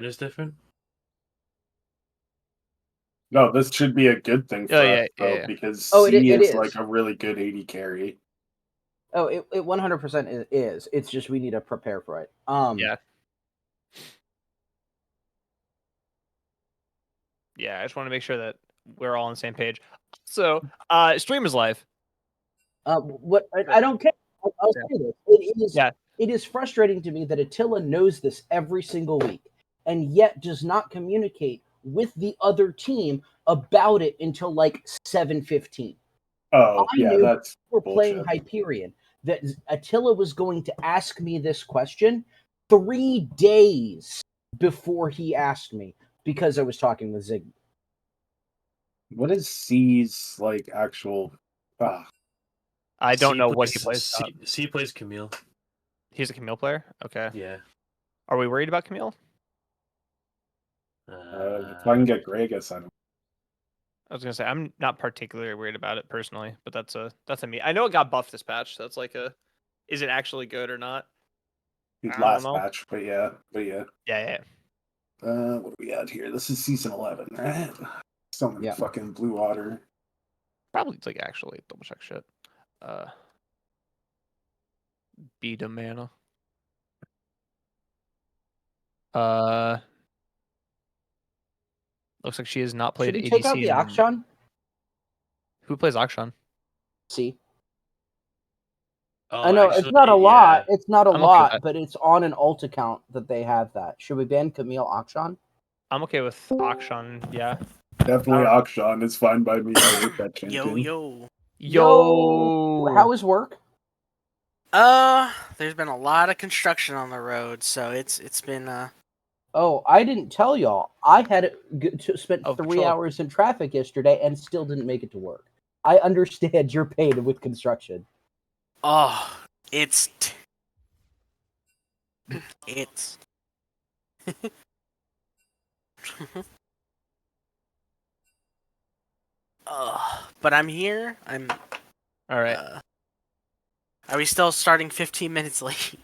It is different. No, this should be a good thing for Oh, us, yeah, though, yeah. because Oh, C it is is. like a really good AD carry. Oh, it 100% is. It's just we need to prepare for it. Yeah. Yeah, I just want to make sure that we're all on the same page. So, stream is live. What I don't care. I'll say this. It is. Yeah. It is frustrating to me that Attila knows this every single week, and yet does not communicate with the other team about it until like 7:15. Oh, I yeah, knew that's we're playing bullshit. Hyperion that Attila was going to ask me this question 3 days before he asked me because I was talking with Zig. What is C's like actual? I don't C know what he plays. C plays Camille. He's a Camille player? Okay. Yeah. Are we worried about Camille? If I can get Grey, I guess I don't. I was gonna say I'm not particularly worried about it personally, but that's a me. I know it got buffed this patch, so that's like is it actually good or not? Last patch, but yeah. Yeah. What do we got here? This is season 11, right? Something fucking blue water. Probably like actually double check shit. Beta mana. Looks like she has not played Should he ADC. take out the Akshan? Who plays Akshan? See. Oh, I know actually, it's not a lot. It's not a I'm lot, okay but it's on an alt account that they have that. Should we ban Camille Akshan? I'm okay with Akshan. Yeah. Definitely Akshan. It's fine by me. I hate that Yo. How is work? There's been a lot of construction on the road, so it's been Oh, I didn't tell y'all. I had spent 3 patrol. hours in traffic yesterday and still didn't make it to work. I understand your pain with construction. Oh, it's but I'm here. I'm all right. Are we still starting 15 minutes late?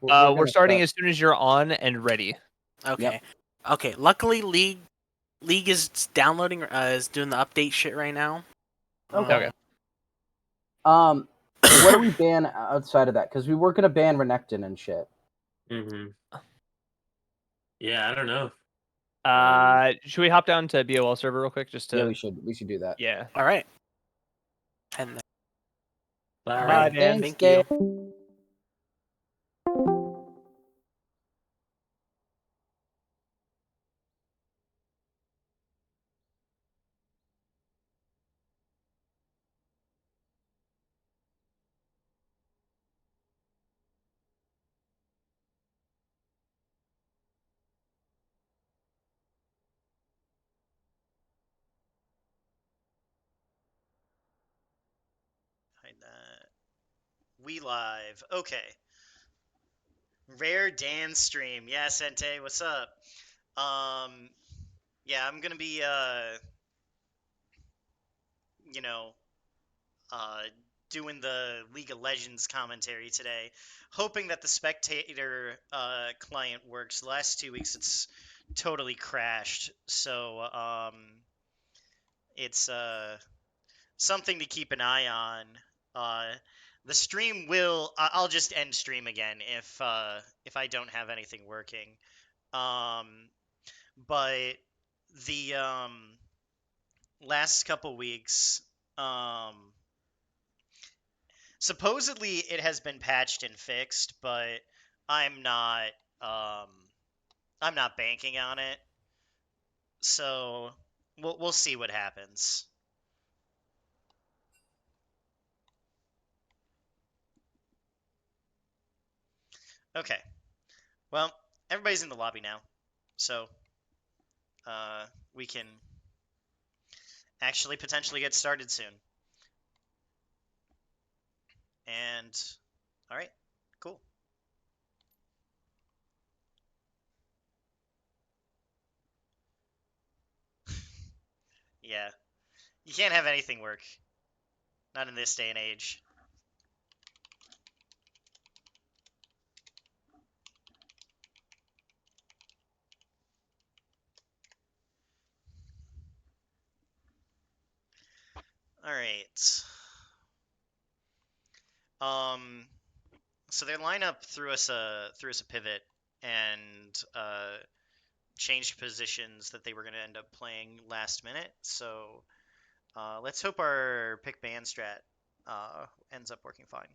We're starting as soon as you're on and ready. Okay. Yep. Okay. Luckily, League is downloading. Is doing the update shit right now. Okay. What do we ban outside of that? Because we were gonna ban Renekton and shit. Mm-hmm. Yeah, I don't know. Should we hop down to BOL server real quick? Just to... Yeah, we should do that. Yeah. All right. And Bye, Dan. Thank you. We live. Okay. Rare Dan stream. Yeah, Sente, what's up? Yeah, I'm gonna be doing the League of Legends commentary today, hoping that the spectator client works. The last 2 weeks it's totally crashed, so it's something to keep an eye on. The stream will. I'll just end stream again if I don't have anything working. But the last couple weeks, supposedly it has been patched and fixed, but I'm not banking on it. So we'll see what happens. Okay. Well, everybody's in the lobby now, so we can actually potentially get started soon. And all right, cool. Yeah, you can't have anything work. Not in this day and age. All right. So their lineup threw us a pivot and changed positions that they were going to end up playing last minute. So let's hope our pick ban strat ends up working fine.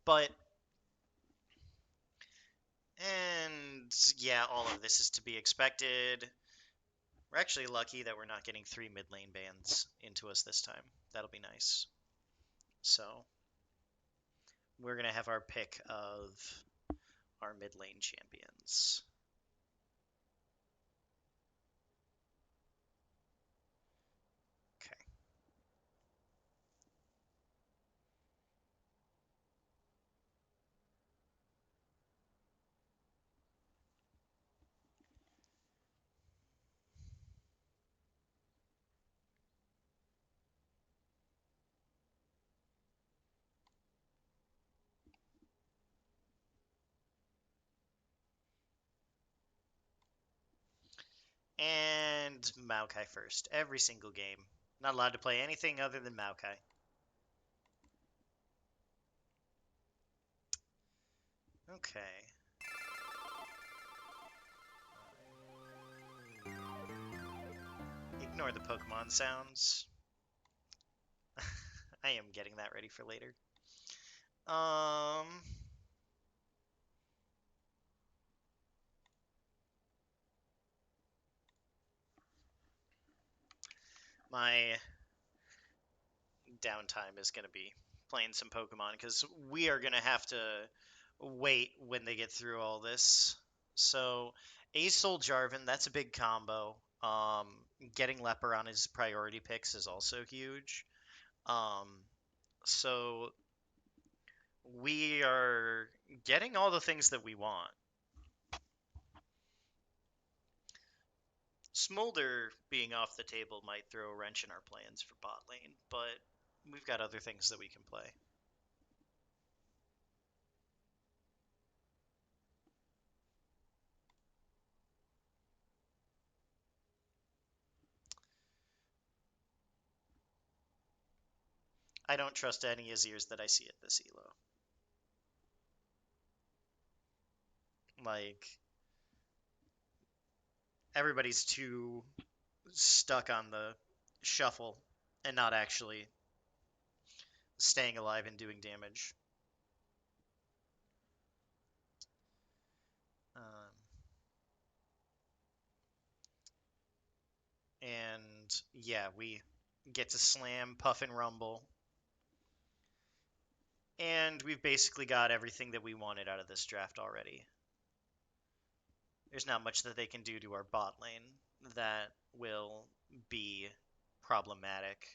But and yeah, all of this is to be expected. We're actually lucky that we're not getting 3 mid lane bans into us this time. That'll be nice. So we're going to have our pick of our mid lane champions. Okay. And Maokai first. Every single game. Not allowed to play anything other than Maokai. Okay. Ignore the Pokemon sounds. I am getting that ready for later. My downtime is going to be playing some Pokemon because we are going to have to wait when they get through all this. So, Azul Jarvan, that's a big combo. Getting Leper on his priority picks is also huge. So we are getting all the things that we want. Smolder being off the table might throw a wrench in our plans for bot lane, but we've got other things that we can play. I don't trust any Azirs that I see at this elo. Like, everybody's too stuck on the shuffle and not actually staying alive and doing damage. And yeah, we get to slam, puff, and rumble. And we've basically got everything that we wanted out of this draft already. There's not much that they can do to our bot lane that will be problematic.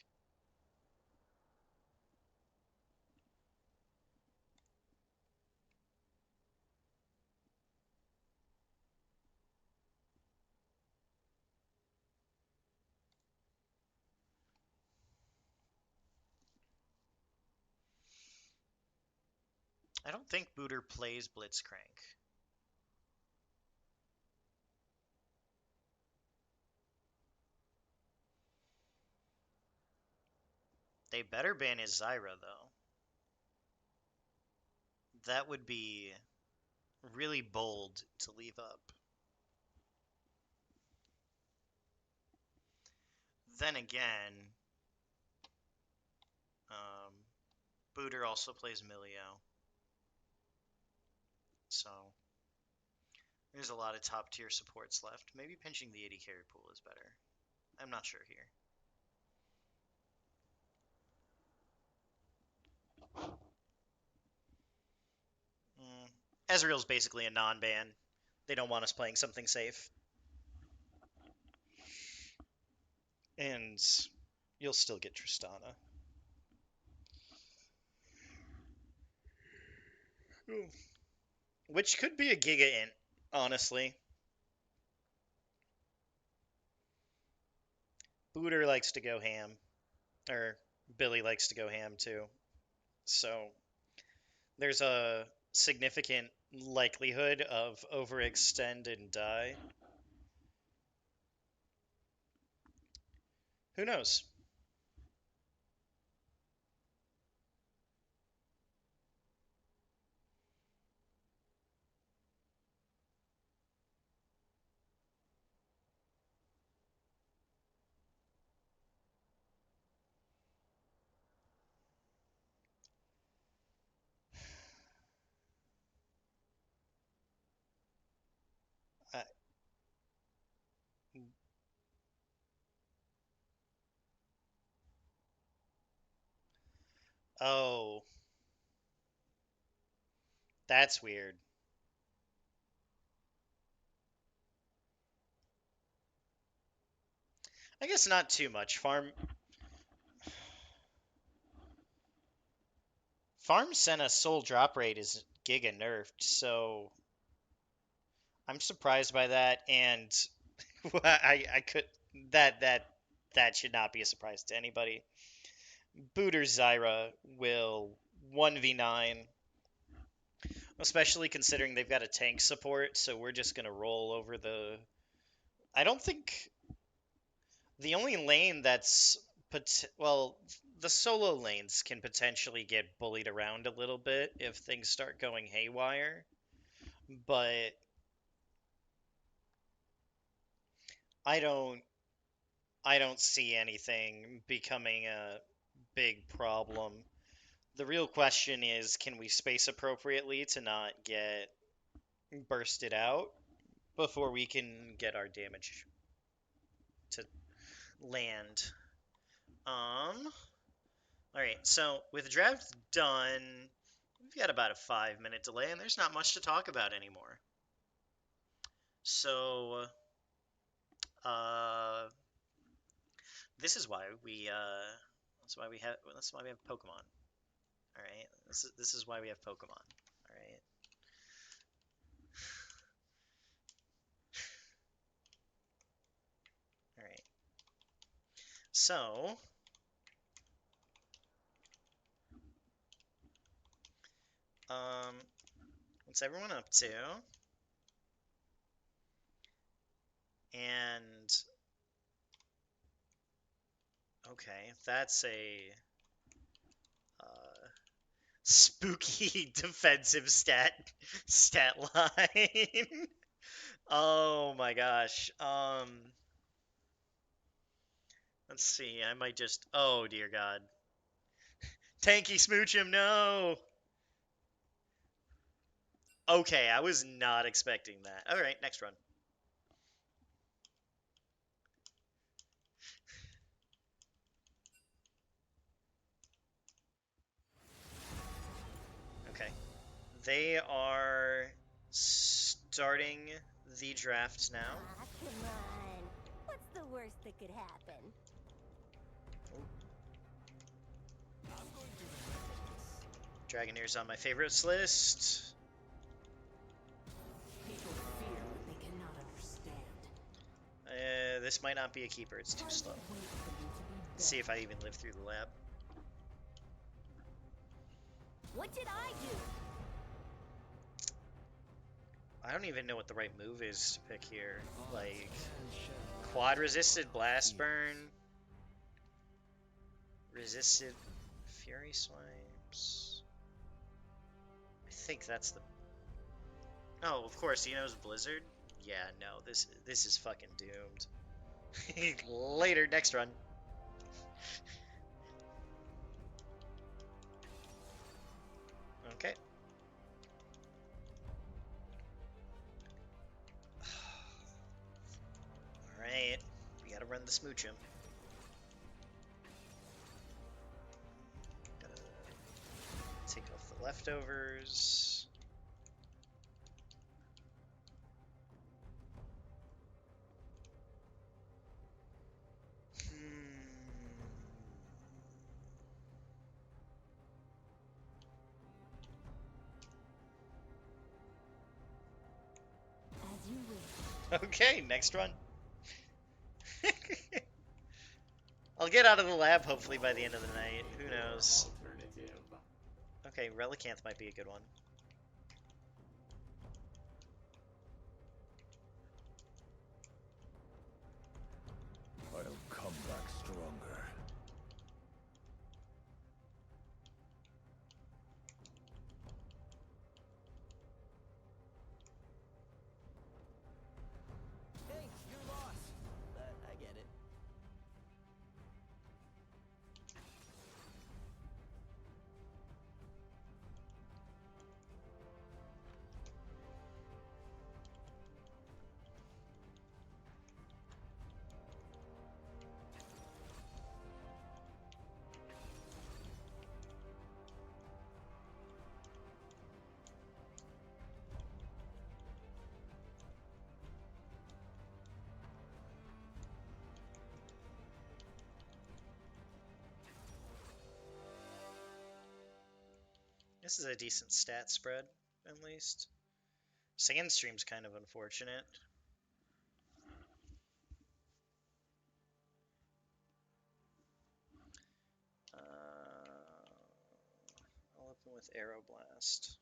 I don't think Booter plays Blitzcrank. They better ban his Zyra, though. That would be really bold to leave up. Then again, Booter also plays Milio. So there's a lot of top tier supports left. Maybe pinching the 80 carry pool is better. I'm not sure here. Ezreal's basically a non-ban. They don't want us playing something safe. And you'll still get Tristana. Which could be a Giga Int, honestly. Booter likes to go ham. Or Billy likes to go ham too. So there's a significant likelihood of overextend and die. Who knows? Uh, oh, that's weird. I guess not too much. Farm Senna soul drop rate is giga nerfed, so I'm surprised by that, and I could that should not be a surprise to anybody. Booter Zyra will 1v9, especially considering they've got a tank support, so we're just gonna roll over the. I don't think the only lane that's well, the solo lanes can potentially get bullied around a little bit if things start going haywire, but I don't I don't see anything becoming a big problem. The real question is, can we space appropriately to not get bursted out before we can get our damage to land? Alright, so with draft done, we've got about a 5-minute delay, and there's not much to talk about anymore. So, this is why that's why we have Pokemon. All right, this is why we have Pokemon. All right. All right. So, what's everyone up to? And okay, that's a spooky defensive stat line. Oh my gosh. Let's see. I might just. Oh dear God. Tanky smooch him. No. Okay, I was not expecting that. All right, next run. Okay. They are starting the draft now. Ah, come on. What's the worst that could happen? Dragoneer's on my favorites list. People fear what they cannot understand. This might not be a keeper. It's too slow. Let's see if I even live through the lab. What did I do? I don't even know what the right move is to pick here. Like, quad resisted blast burn, resisted fury swipes. I think that's the. Oh, of course he knows Blizzard. Yeah, no, this is fucking doomed. Later, next run. Okay. Alright, we gotta run the smoochum. Gotta take off the leftovers. As you wish. Okay, next run. I'll get out of the lab hopefully by the end of the night. Who knows? Okay, Relicanth might be a good one. I'll come back stronger. Hey, you're lost. But I get it. This is a decent stat spread, at least. Sandstream's kind of unfortunate. I'll open with Aeroblast.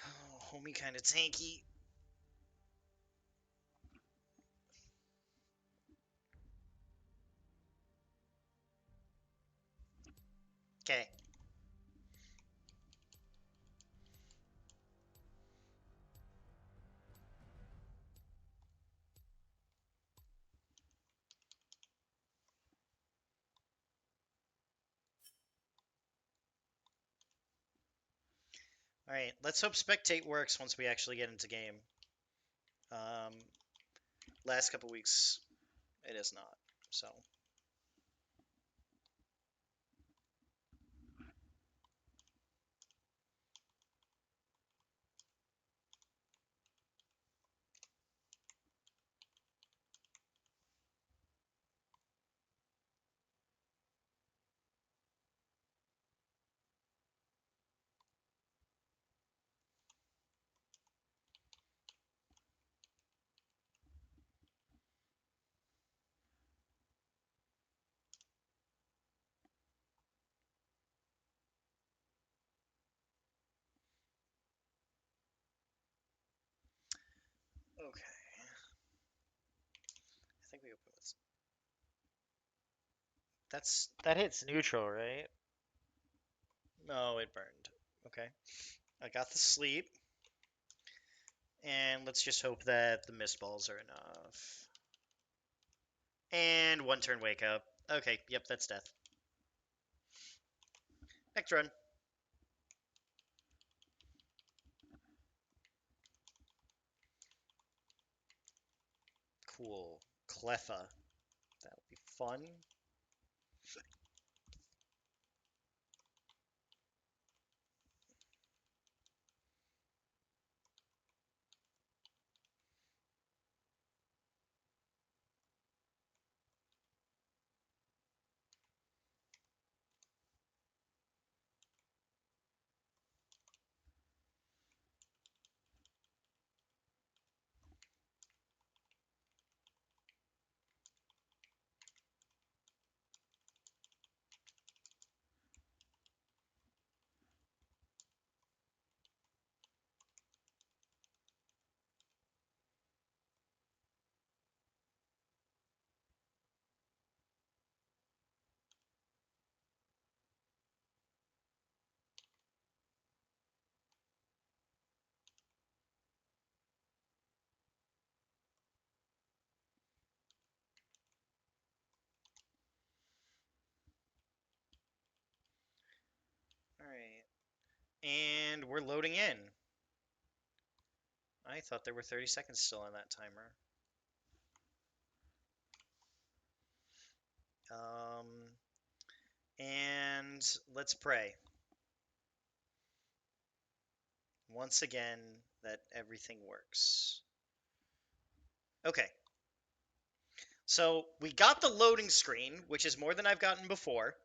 Oh, homie kinda tanky. Okay. Alright, let's hope Spectate works once we actually get into game. Last couple weeks, it is not, so. Okay. I think we open with. That hits neutral, right? No, it burned. Okay. I got the sleep. And let's just hope that the mist balls are enough. And one turn wake up. Okay, yep, that's death. Next run. Cool. Cleffa. That'll be fun. Alright. And we're loading in. I thought there were 30 seconds still on that timer. And let's pray. Once again, that everything works. Okay. So we got the loading screen, which is more than I've gotten before.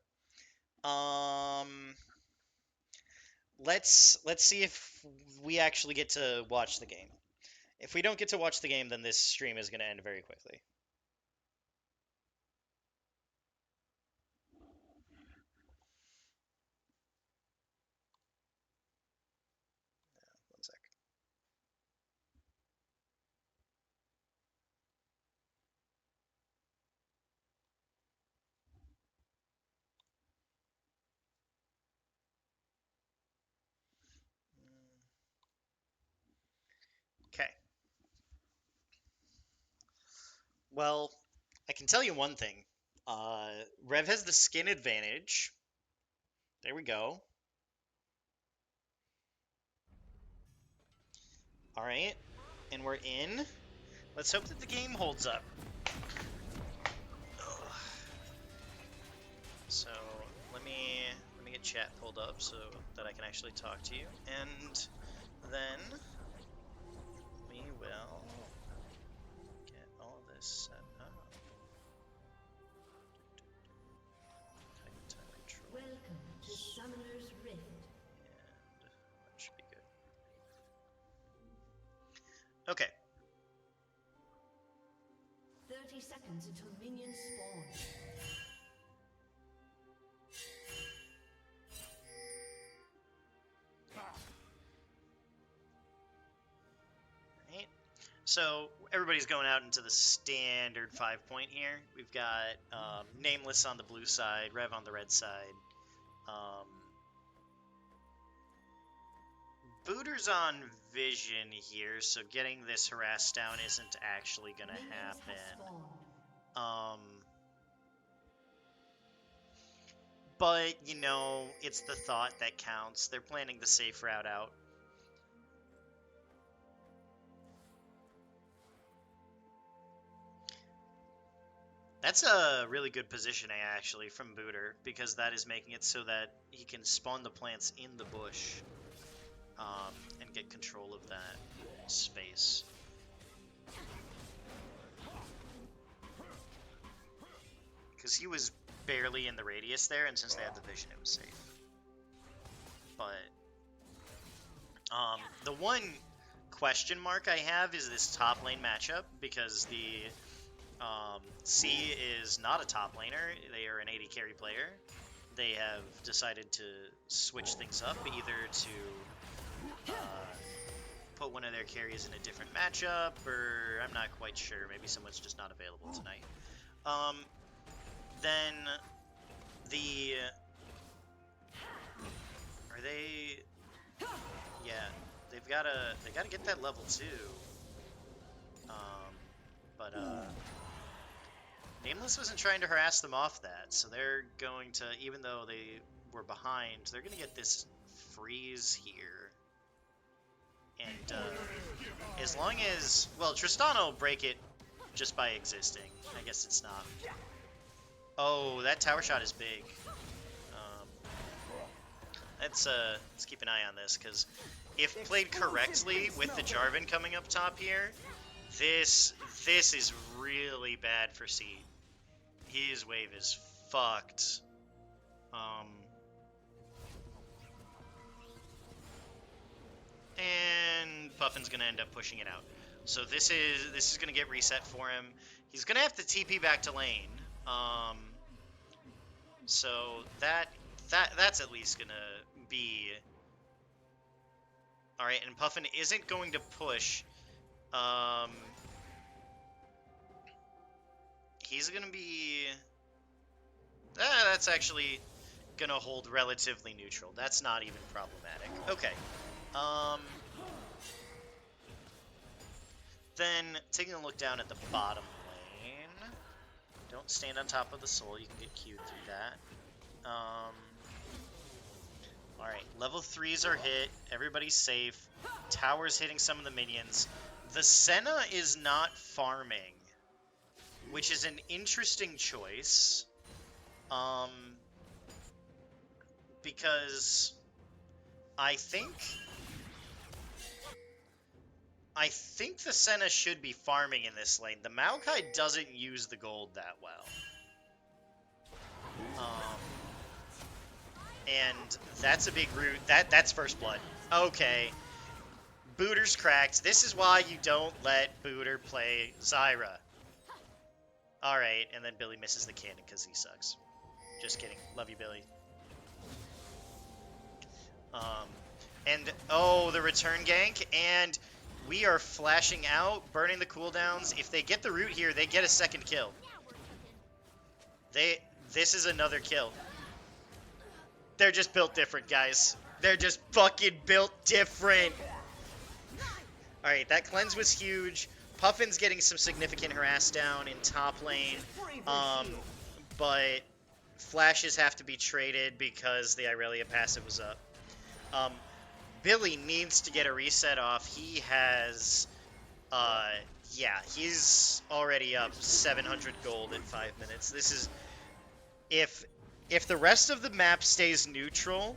Let's see if we actually get to watch the game. If we don't get to watch the game, then this stream is going to end very quickly. One sec. Okay. Well, I can tell you one thing. Rev has the skin advantage. There we go. Alright. And we're in. Let's hope that the game holds up. Ugh. So, get chat pulled up so that I can actually talk to you. And then we will get all of this set up. Time control. Welcome to Summoner's Rift. And that should be good. Okay. 30 seconds until minions spawn. Right. So everybody's going out into the standard 5-point here. We've got Nameless on the blue side, Rev on the red side. Booter's on vision here, so getting this harass down isn't actually gonna happen. But, you know, it's the thought that counts. They're planning the safe route out. That's a really good positioning, actually, from Booter, because that is making it so that he can spawn the plants in the bush and get control of that space. Because he was barely in the radius there, and since they had the vision, it was safe. But the one question mark I have is this top lane matchup, because the C is not a top laner. They are an 80 carry player. They have decided to switch things up, either to put one of their carries in a different matchup, or I'm not quite sure. Maybe someone's just not available tonight. Then the... Are they... Yeah, they gotta get that level 2. But Nameless wasn't trying to harass them off that, so they're going to, even though they were behind, they're going to get this freeze here. And as long as, well, Tristan will break it just by existing. I guess it's not. Oh, that tower shot is big. Let's keep an eye on this, because if played correctly with the Jarvan coming up top here, this is really bad for Seed. His wave is fucked. And Puffin's gonna end up pushing it out. So this is gonna get reset for him. He's gonna have to TP back to lane. So that's at least gonna be all right. And Puffin isn't going to push. He's gonna be. That's actually gonna hold relatively neutral. That's not even problematic. Okay. Then taking a look down at the bottom lane. Don't stand on top of the soul. You can get queued through that. All right. Level 3s are hit. Everybody's safe. Tower's hitting some of the minions. The Senna is not farming, which is an interesting choice, because I think the Senna should be farming in this lane. The Maokai doesn't use the gold that well, and that's a big root. That's first blood. Okay. Booter's cracked. This is why you don't let Booter play Zyra. Alright, and then Billy misses the cannon because he sucks. Just kidding. Love you, Billy. And, oh, the return gank, and we are flashing out, burning the cooldowns. If they get the root here, they get a second kill. This is another kill. They're just built different, guys. They're just fucking built different. Alright, that cleanse was huge. Puffin's getting some significant harass down in top lane. But flashes have to be traded because the Irelia passive was up. Billy needs to get a reset off. He has, yeah, he's already up 700 gold in 5 minutes. This is, if if the rest of the map stays neutral,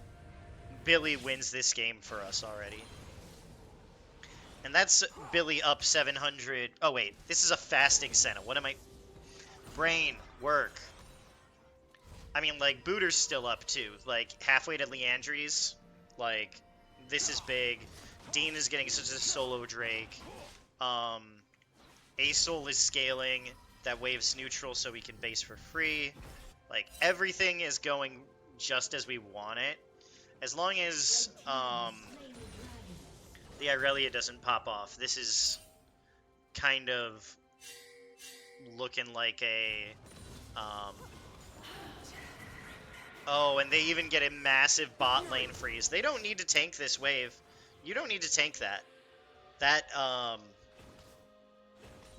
Billy wins this game for us already. And that's Billy up 700. Oh, wait. This is a fasting Senna. What am I... Brain. Work. I mean, like, Booter's still up, too. Like, halfway to Leandry's. Like, this is big. Dean is getting such a solo Drake. Asol is scaling. That wave's neutral so we can base for free. Like, everything is going just as we want it. As long as, the Irelia doesn't pop off. This is kind of looking like a, oh, and they even get a massive bot lane freeze. They don't need to tank this wave. You don't need to tank that. That,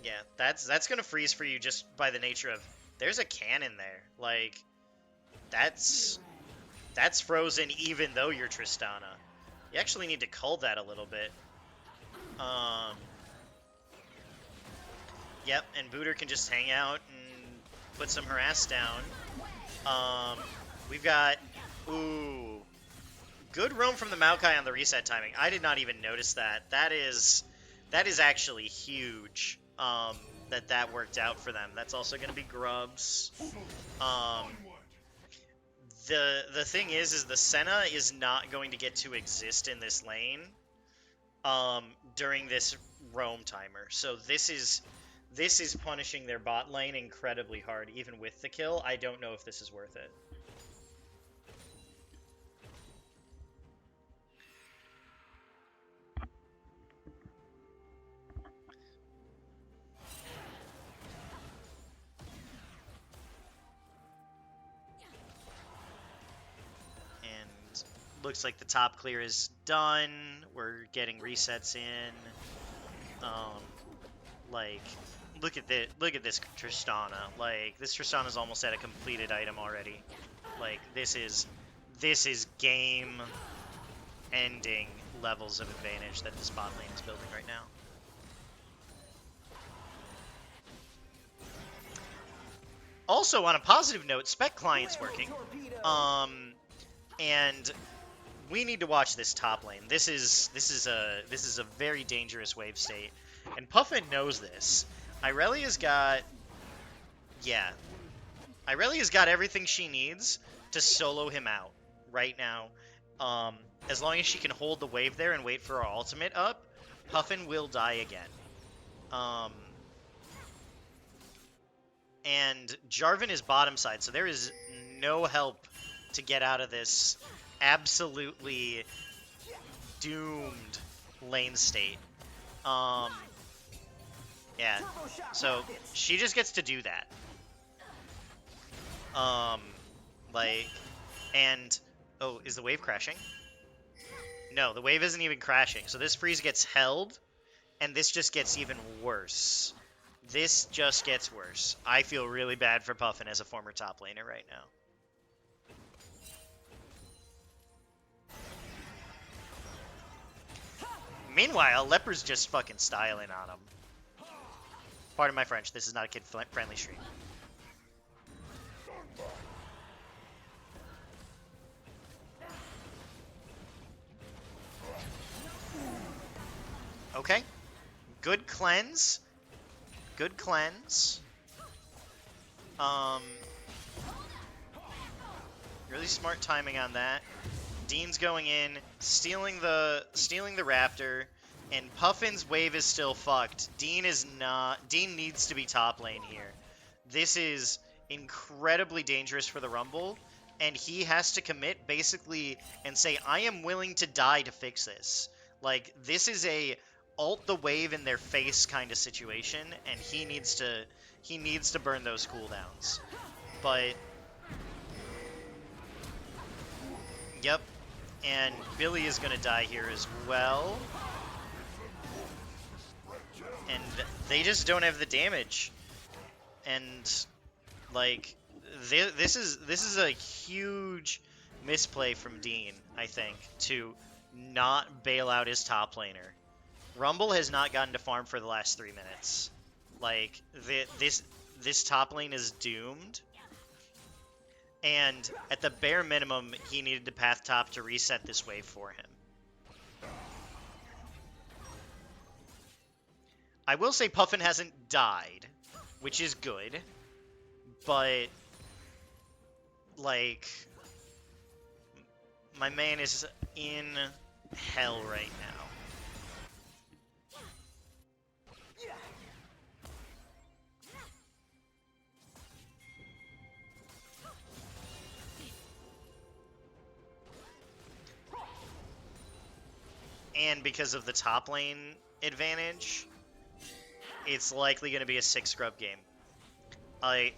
yeah, that's gonna freeze for you just by the nature of, there's a cannon there. Like, that's frozen even though you're Tristana. You actually need to cull that a little bit. Yep, and Booter can just hang out and put some harass down. We've got, ooh, good roam from the Maokai on the reset timing. I did not even notice that. That is actually huge, that worked out for them. That's also going to be Grubs. The thing is the Senna is not going to get to exist in this lane during this roam timer. So this is punishing their bot lane incredibly hard, even with the kill. I don't know if this is worth it. Looks like the top clear is done. We're getting resets in. Like, look at this Tristana. Like, this Tristana's almost at a completed item already. Like, this is game-ending levels of advantage that this bot lane is building right now. Also, on a positive note, Spec Client's working. And we need to watch this top lane. This is a very dangerous wave state, and Puffin knows this. Irelia's got everything she needs to solo him out right now. As long as she can hold the wave there and wait for our ultimate up, Puffin will die again. And Jarvan is bottom side, so there is no help to get out of this absolutely doomed lane state. Yeah, so she just gets to do that. Like, and, oh, is the wave crashing? No, the wave isn't even crashing. So this freeze gets held, and this just gets even worse. This just gets worse. I feel really bad for Puffin as a former top laner right now. Meanwhile, Leper's just fucking styling on him. Pardon my French, this is not a kid-friendly stream. Okay. Good cleanse. Good cleanse. Really smart timing on that. Dean's going in, stealing the Raptor, and Puffin's wave is still fucked. Dean needs to be top lane here. This is incredibly dangerous for the Rumble, and he has to commit basically and say, I am willing to die to fix this. Like, this is a ult the wave in their face kind of situation, and he needs to burn those cooldowns. But yep. And Billy is going to die here as well. And they just don't have the damage. And, like, this is a huge misplay from Dean, I think, to not bail out his top laner. Rumble has not gotten to farm for the last 3 minutes. Like, this top lane is doomed. And at the bare minimum, he needed to path top to reset this wave for him. I will say Puffin hasn't died, which is good, but, like, my man is in hell right now. And because of the top lane advantage, it's likely going to be a 6 scrub game. The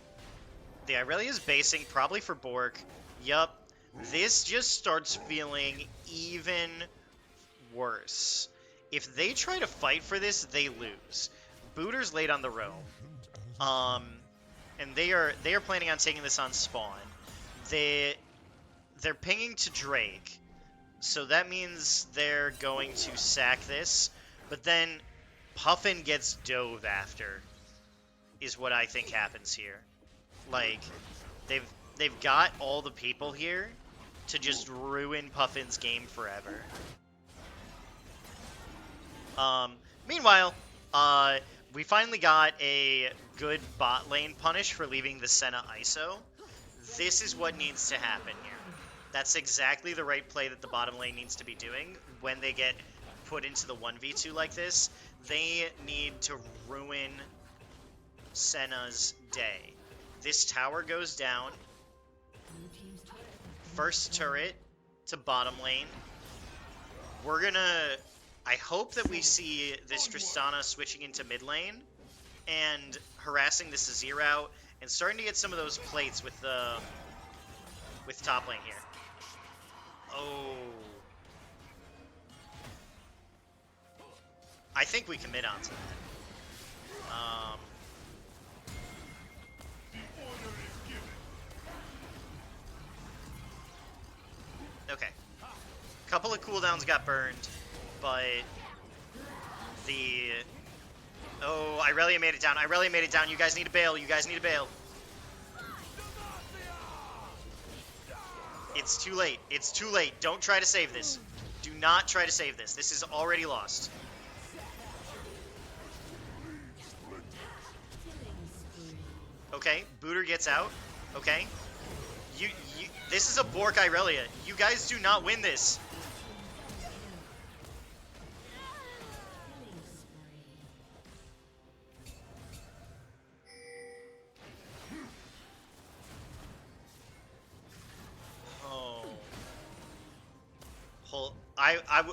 Irelia's basing, probably for Bork. Yup. This just starts feeling even worse. If they try to fight for this, they lose. Booter's late on the roam. And they are planning on taking this on spawn. They're pinging to Drake. So that means they're going to sack this. But then Puffin gets dove after, is what I think happens here. Like, they've got all the people here to just ruin Puffin's game forever. Meanwhile, we finally got a good bot lane punish for leaving the Senna ISO. This is what needs to happen here. That's exactly the right play that the bottom lane needs to be doing when they get put into the 1v2 like this. They need to ruin Senna's day. This tower goes down. First turret to bottom lane. We're gonna... I hope that we see this Tristana switching into mid lane and harassing this Azir out and starting to get some of those plates with the... with top lane here. Oh. I think we commit onto that. Okay. Couple of cooldowns got burned, but the... Oh, Irelia made it down. Irelia made it down. You guys need to bail. You guys need to bail. It's too late. It's too late. Don't try to save this. Do not try to save this. This is already lost. Okay, Booter gets out. Okay. This is a Bork Irelia. You guys do not win this.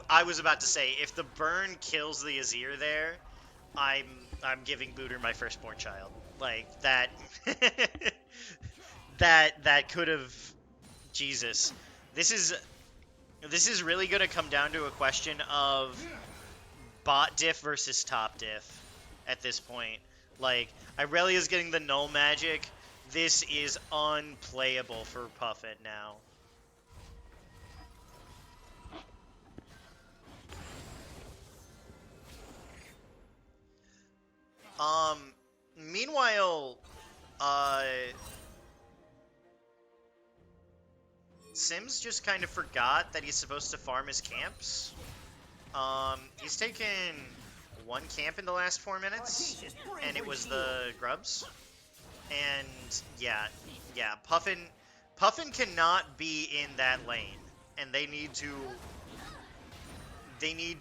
I was about to say, if the burn kills the Azir there, I'm giving Booter my firstborn child. Like that that could have... Jesus. This is really going to come down to a question of bot diff versus top diff at this point. Like, Irelia's getting the null magic. This is unplayable for Puffin now. Meanwhile, Sims just kind of forgot that he's supposed to farm his camps. He's taken one camp in the last 4 minutes, and it was the Grubs. And yeah, Puffin cannot be in that lane, and they need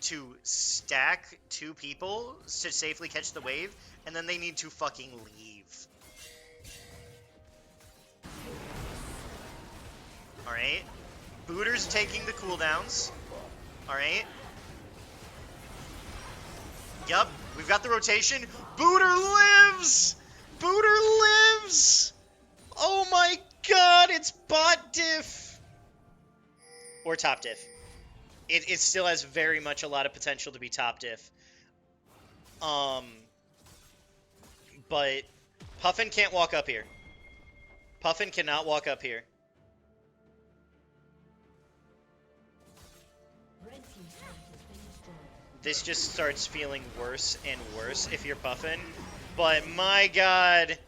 to stack 2 people to safely catch the wave, and then they need to fucking leave. Alright. Booter's taking the cooldowns. Alright. Yup, we've got the rotation. Booter lives! Booter lives! Oh my god, it's bot diff! Or top diff. It still has very much a lot of potential to be top diff. But Puffin can't walk up here. Puffin cannot walk up here. This just starts feeling worse and worse if you're Puffin. But my god,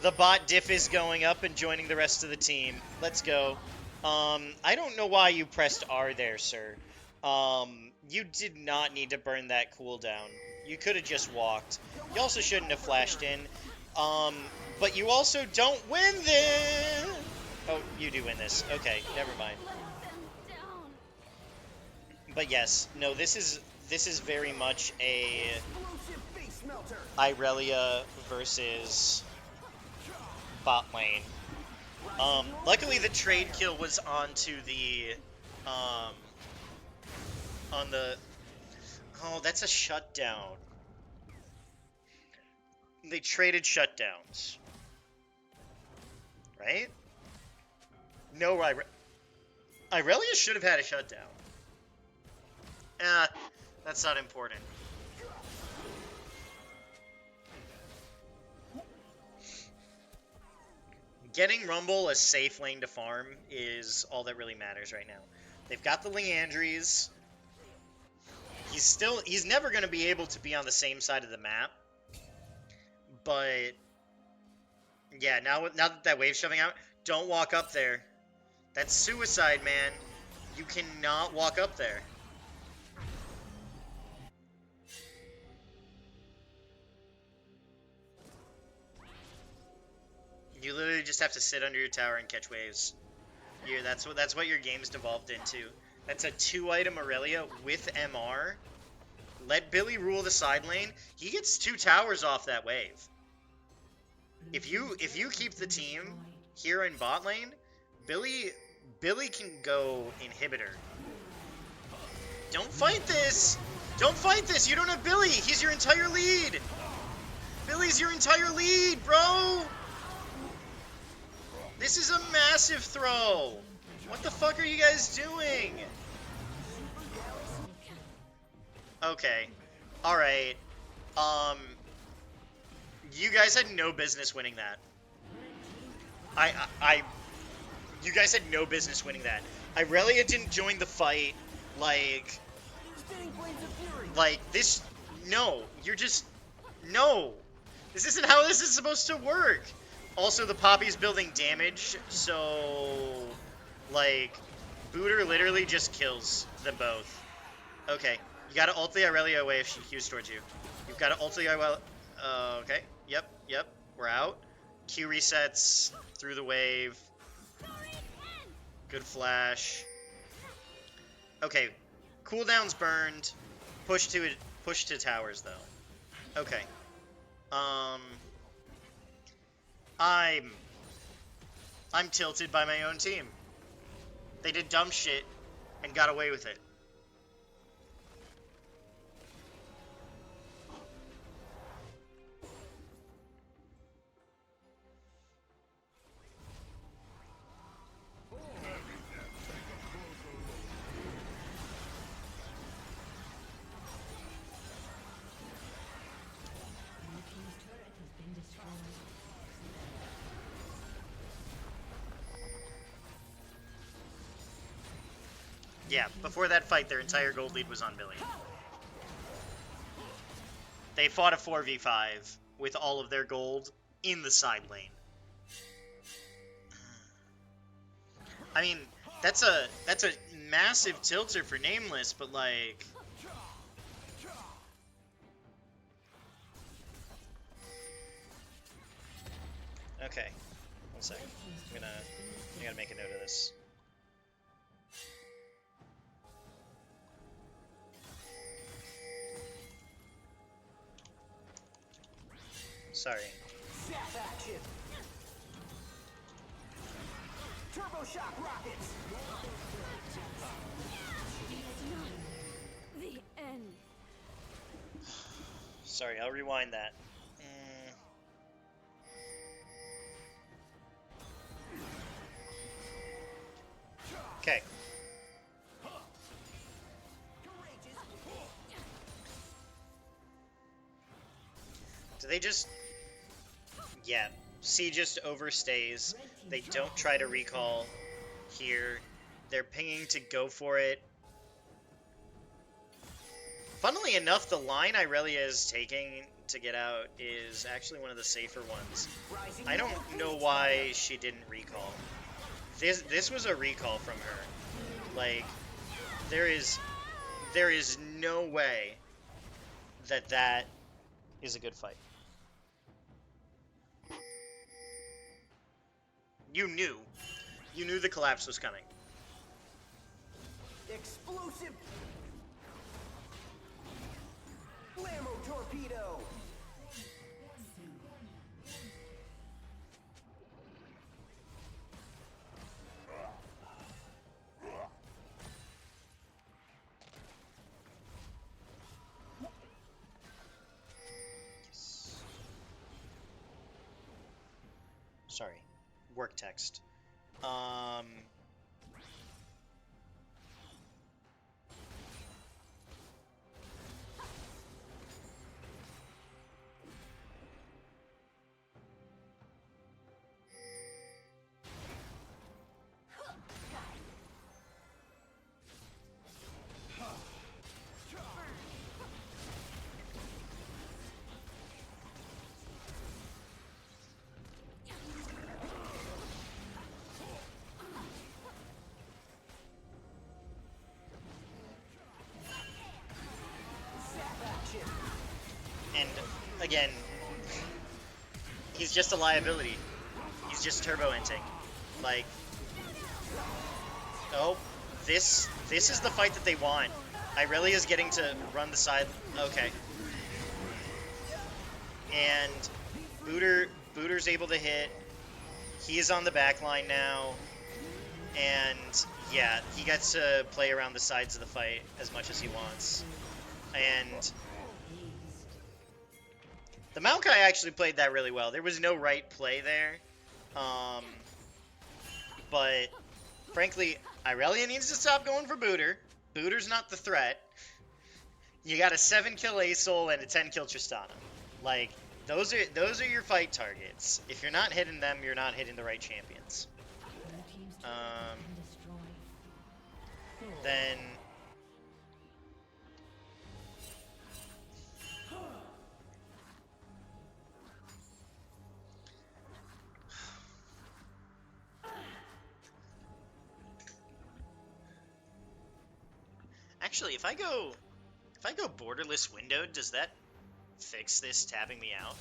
The bot diff is going up and joining the rest of the team. Let's go. I don't know why you pressed R there, sir. You did not need to burn that cooldown. You could have just walked. You also shouldn't have flashed in. But you also don't win this. Oh, you do win this. Okay, never mind. But yes, no, this is very much a Irelia versus bot lane. Luckily the trade kill was onto the on the oh, that's a shutdown. They traded shutdowns. Right? No, Irelia should have had a shutdown. That's not important. Getting Rumble a safe lane to farm is all that really matters right now. They've got the Leandries. He's never going to be able to be on the same side of the map. But yeah, now that wave's shoving out, don't walk up there. That's suicide, man. You cannot walk up there. You literally just have to sit under your tower and catch waves. That's what your game's devolved into. That's a 2-item Aurelia with MR. Let Billy rule the side lane. He gets 2 towers off that wave. If you keep the team here in bot lane, Billy can go inhibitor. Don't fight this! Don't fight this! You don't have Billy! He's your entire lead! Billy's your entire lead, bro! This is a massive throw! What the fuck are you guys doing? Okay. Alright. You guys had no business winning that. You guys had no business winning that. Irelia didn't join the fight, like this. No, you're just, no. This isn't how this is supposed to work. Also, the Poppy's building damage, so, like, Booter literally just kills them both. Okay, you gotta ult the Irelia away if she Qs towards you. You've gotta ult the Irelia, okay, yep, we're out. Q resets through the wave. Good flash. Okay, cooldown's burned. Push to towers, though. Okay. I'm tilted by my own team. They did dumb shit and got away with it. Yeah, before that fight, their entire gold lead was on Billy. They fought a 4v5 with all of their gold in the side lane. I mean, that's a massive tilter for Nameless, but like, okay, 1 second. I gotta make a note of this. Sorry. Turbo shock rockets. The end. Sorry, I'll rewind that. Okay. Do they just... Yeah, C just overstays. They don't try to recall here. They're pinging to go for it. Funnily enough, the line Irelia is taking to get out is actually one of the safer ones. I don't know why she didn't recall. This was a recall from her. Like, there is no way that is a good fight. You knew the collapse was coming. Explosive Blammo torpedo. Sorry, work text. And again, he's just a liability. He's just turbo-inting. Like, oh, this is the fight that they want. Irelia's getting to run the side. Okay. And Booter's able to hit. He is on the back line now. And yeah, he gets to play around the sides of the fight as much as he wants. And the Maokai actually played that really well. There was no right play there. But frankly, Irelia needs to stop going for Booter. Booter's not the threat. You got a 7-kill Asol and a 10-kill Tristana. Like, those are your fight targets. If you're not hitting them, you're not hitting the right champions. Then actually, if I go borderless windowed, does that fix this tapping me out?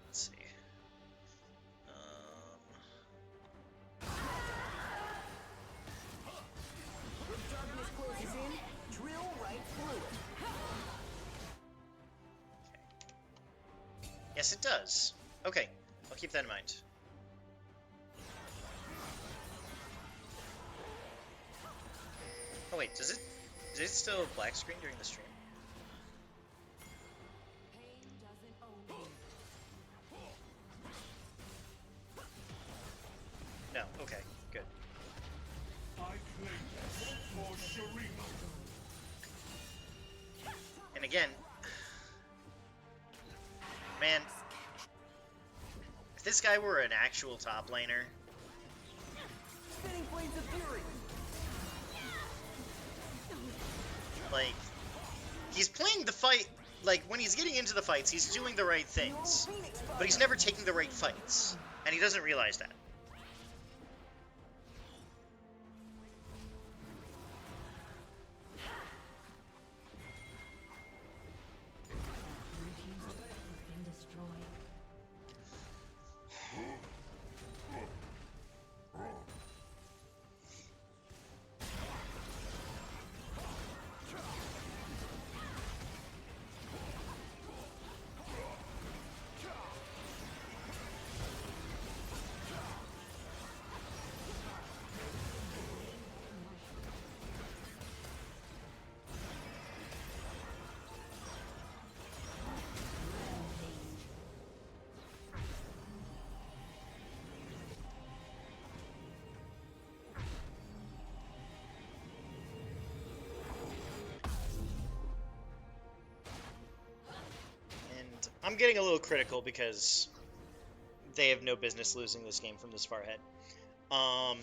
Let's see. If darkness closes in, drill right through it. Yes, it does. Okay, I'll keep that in mind. Oh wait, is it still black screen during the stream? No, okay, good. And again, man, if this guy were an actual top laner, Spinning blades of fury. like, he's playing the fight, like, when he's getting into the fights, he's doing the right things, but he's never taking the right fights, and he doesn't realize that. I'm getting a little critical because they have no business losing this game from this far ahead. Um,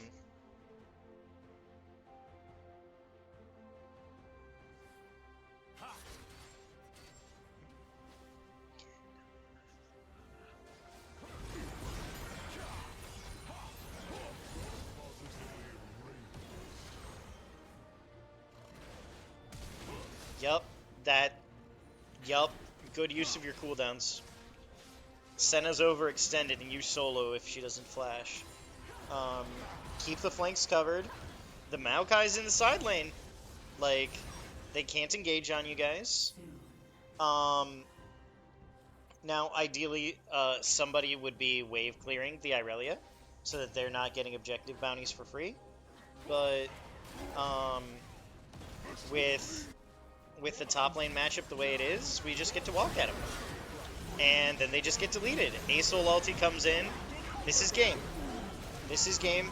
Yup, yup, good use of your cooldowns. Senna's overextended and use solo if she doesn't flash. Keep the flanks covered. The Maokai's in the side lane. Like, they can't engage on you guys. Now, ideally, somebody would be wave clearing the Irelia so that they're not getting objective bounties for free. But, with the top lane matchup the way it is, we just get to walk at them. And then they just get deleted. Asol ulti comes in. This is game. This is game.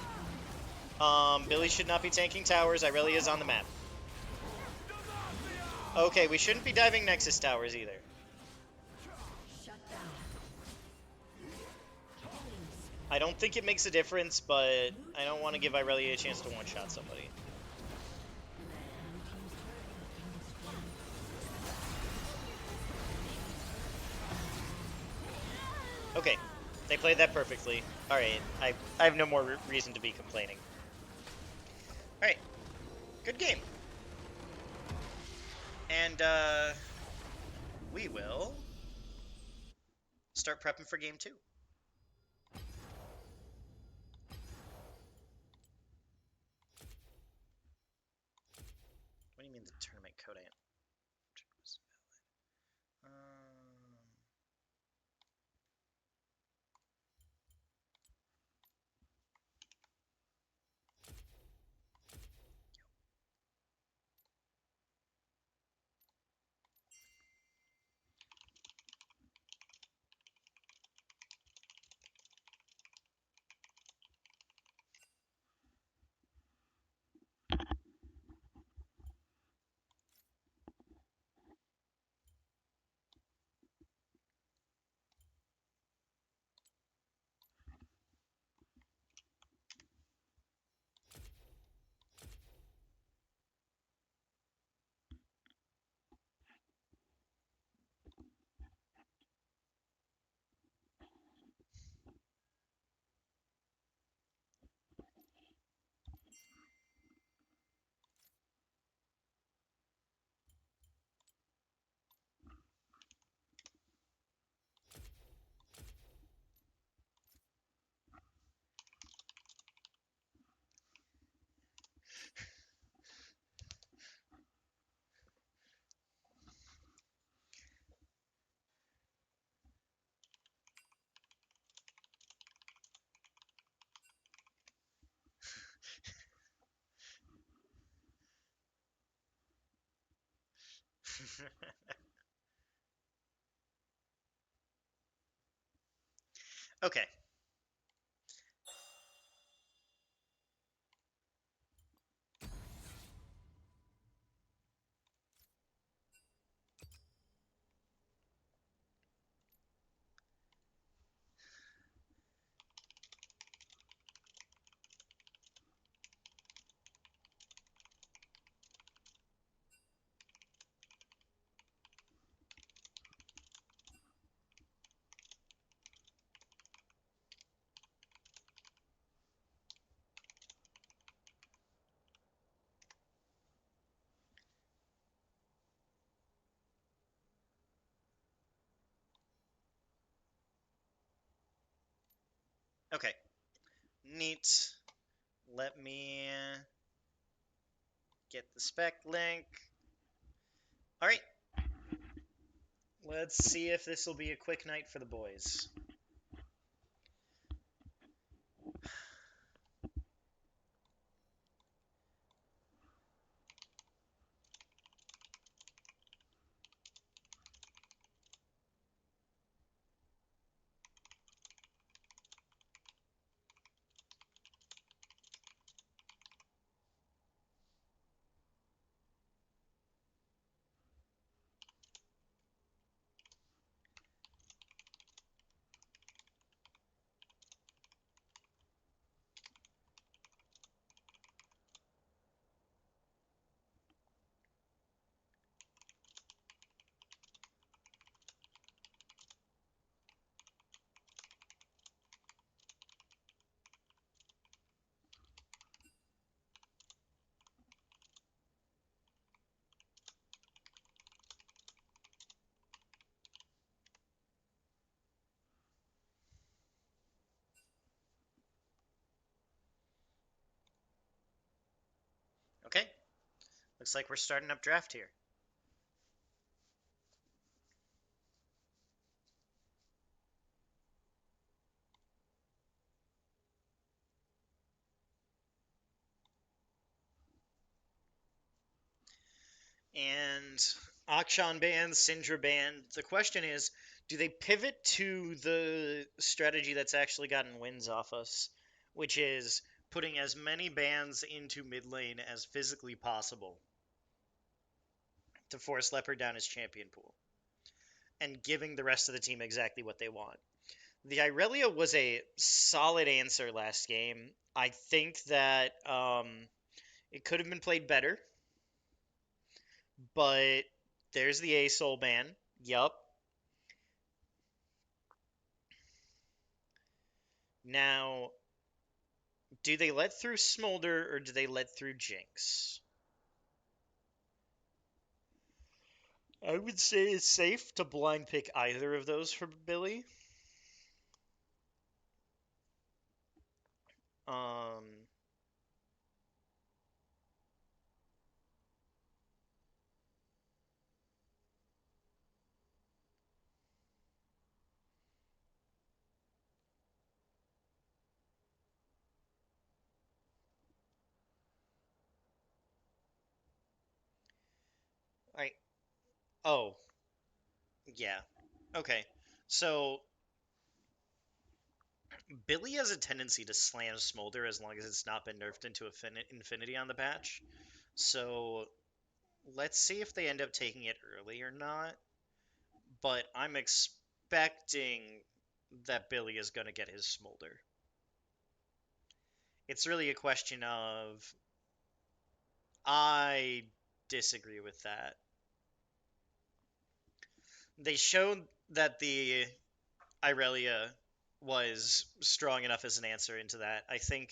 Billy should not be tanking towers. Irelia's on the map. Okay, we shouldn't be diving Nexus towers either. I don't think it makes a difference, but I don't want to give Irelia a chance to one-shot somebody. Okay, they played that perfectly. Alright, I have no more reason to be complaining. Alright, good game. And, we will start prepping for game 2. What do you mean the tournament code ain't? Okay. Okay. Neat. Let me get the spec link. Alright. Let's see if this will be a quick night for the boys. Okay. Looks like we're starting up draft here. And Akshan banned, Syndra banned. The question is, do they pivot to the strategy that's actually gotten wins off us, which is putting as many bans into mid lane as physically possible to force Leopard down his champion pool, and giving the rest of the team exactly what they want? The Irelia was a solid answer last game. I think that it could have been played better, but there's the A-Soul ban. Yup. Now, do they let through Smolder or do they let through Jinx? I would say it's safe to blind pick either of those for Billy. Um, I oh yeah, okay. So Billy has a tendency to slam Smolder as long as it's not been nerfed into Infinity on the patch. So let's see if they end up taking it early or not. But I'm expecting that Billy is going to get his Smolder. It's really a question of I disagree with that. They showed that the Irelia was strong enough as an answer into that. I think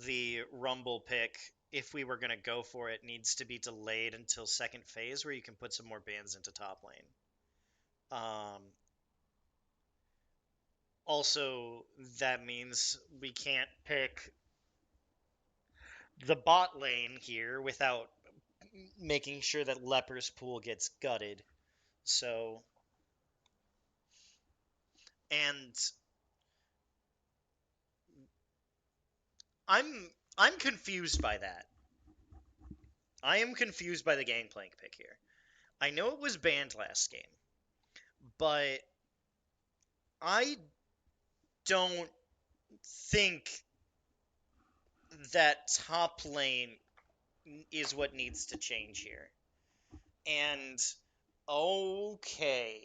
the Rumble pick, if we were going to go for it, needs to be delayed until second phase where you can put some more bans into top lane. Also, that means we can't pick the bot lane here without making sure that Leper's pool gets gutted. So, and I'm confused by that. I am confused by the Gangplank pick here. I know it was banned last game, but I don't think that top lane is what needs to change here. And okay,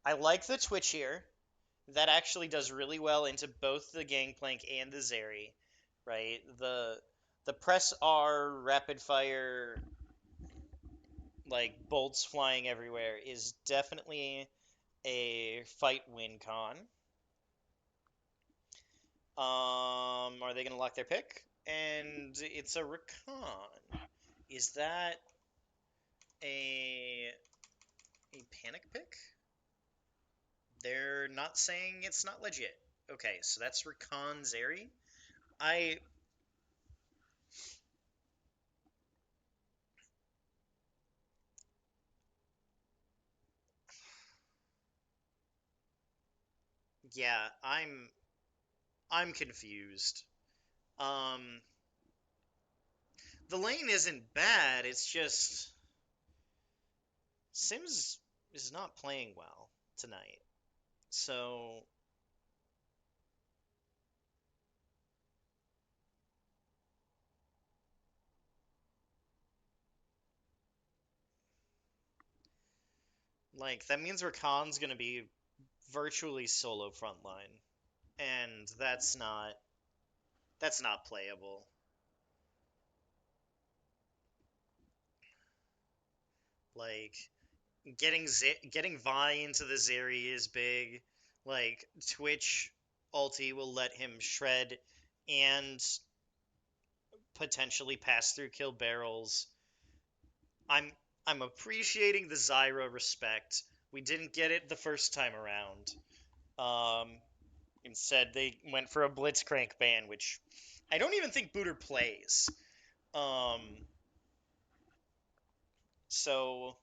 I like the Twitch here. That actually does really well into both the Gangplank and the Zeri, right? The press R rapid fire, like bolts flying everywhere, is definitely a fight win con. Are they gonna lock their pick? And it's a Rakan. Is that a panic pick? They're not saying it's not legit. Okay, so that's Rakan Zeri. Yeah, I'm confused. Um, the lane isn't bad. It's just Sims is not playing well tonight. So like that means Rakan's gonna be virtually solo frontline, and that's not playable. Like getting Vi into the Zeri is big. Like Twitch ulti will let him shred and potentially pass through kill barrels. I'm appreciating the Zyra respect. We didn't get it the first time around. Instead, they went for a Blitzcrank ban, which I don't even think Booter plays. So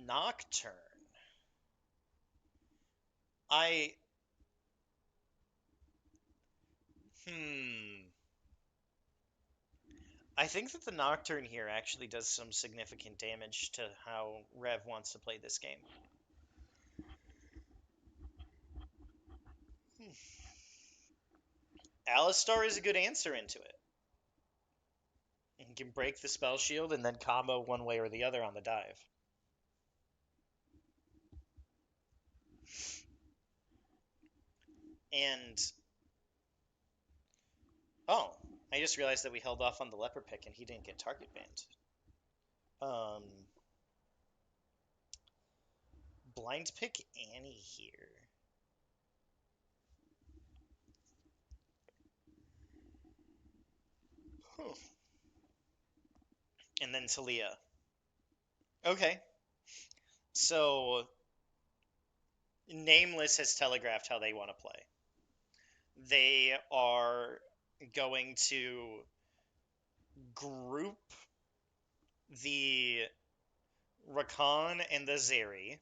Nocturne. I I think that the Nocturne here actually does some significant damage to how Rev wants to play this game. Alistar is a good answer into it. You can break the spell shield and then combo one way or the other on the dive. And oh, I just realized that we held off on the leper pick and he didn't get target banned. Blind pick Annie here. Huh. And then Talia. Okay. So Nameless has telegraphed how they want to play. They are going to group the Rakan and the Zeri,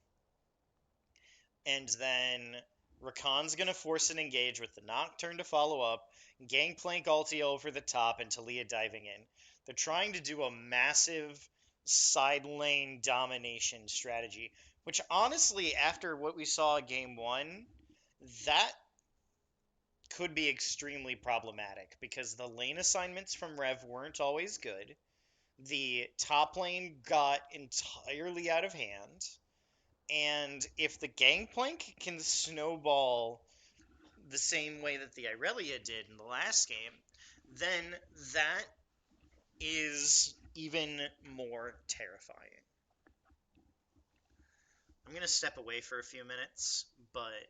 and then Rakan's going to force an engage with the Nocturne to follow up, Gangplank ulti over the top, and Talia diving in. They're trying to do a massive side lane domination strategy, which honestly, after what we saw game 1, that could be extremely problematic because the lane assignments from Rev weren't always good. The top lane got entirely out of hand. And if the Gangplank can snowball the same way that the Irelia did in the last game, then that is even more terrifying. I'm going to step away for a few minutes, but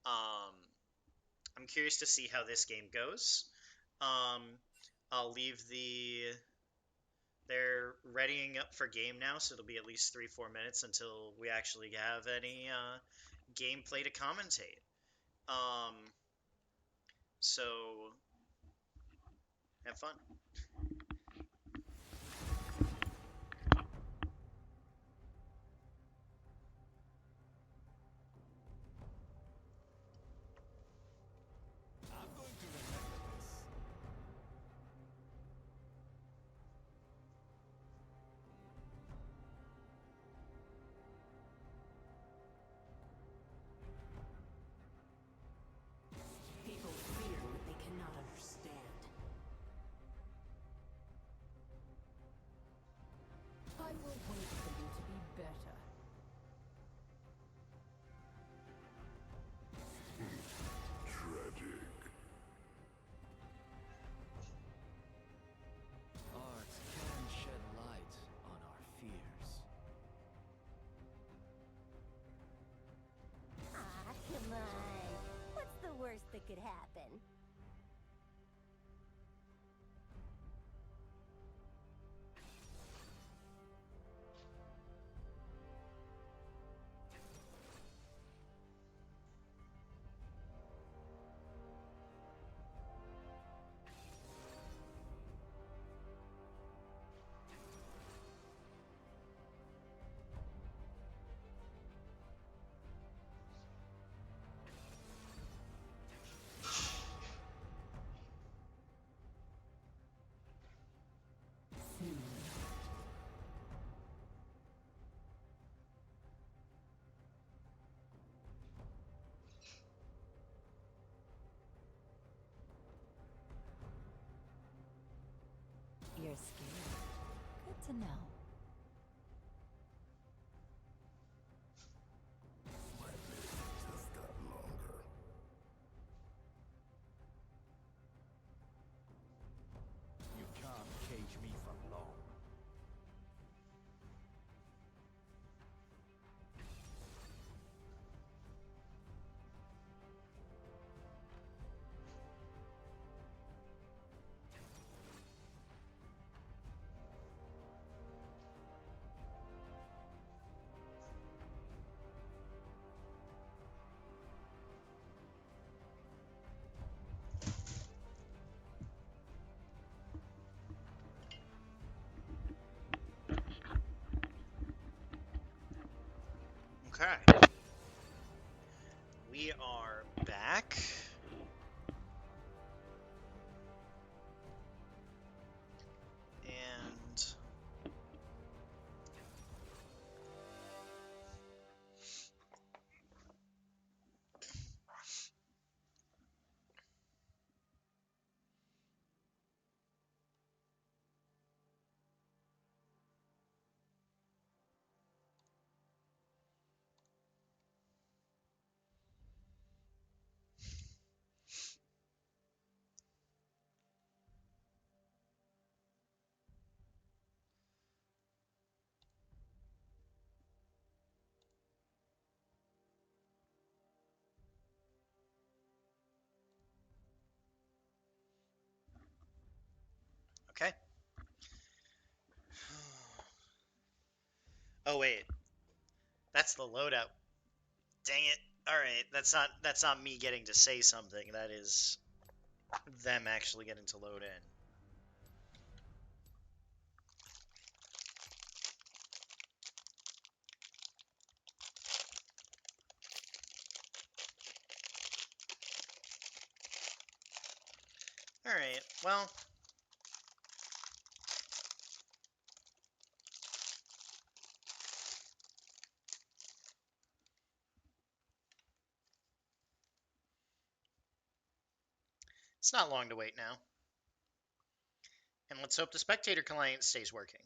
I'm curious to see how this game goes. I'll leave They're readying up for game now, so it'll be at least 3-4 minutes until we actually have any gameplay to commentate. So have fun. I'm going to remember this. People fear what they cannot understand. I will wait for you to be better. Tragic. Art can shed light on our fears. Ah, come on. What's the worst that could happen? You're scared. Good to know. My list just got longer. You can't cage me for long. Okay. We are back. And okay. Oh wait, that's the loadout. Dang it. All right, that's not me getting to say something. That is them actually getting to load in. All right. Well, it's not long to wait now. And let's hope the spectator client stays working.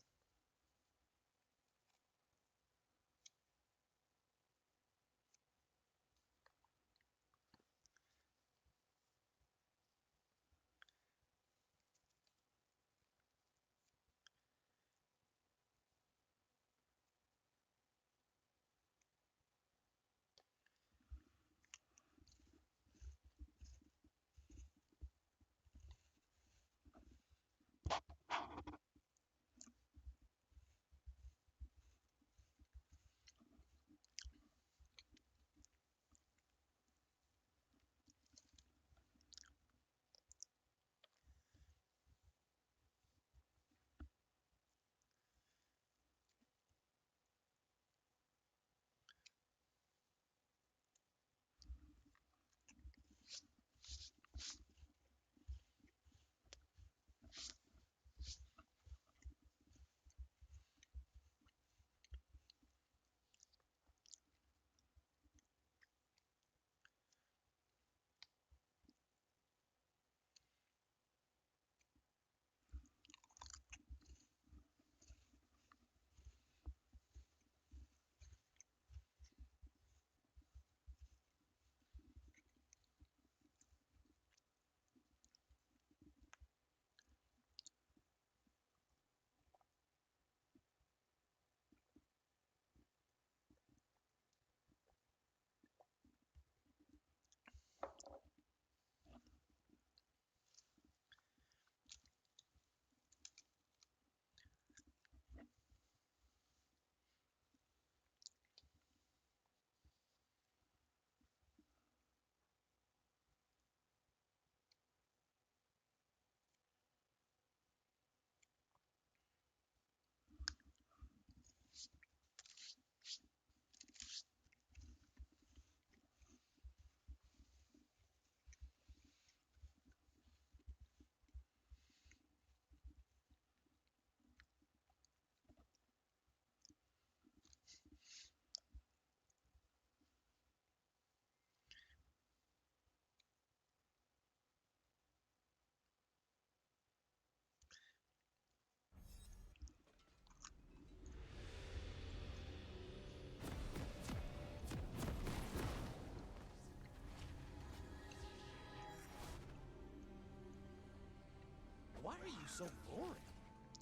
Why are you so boring?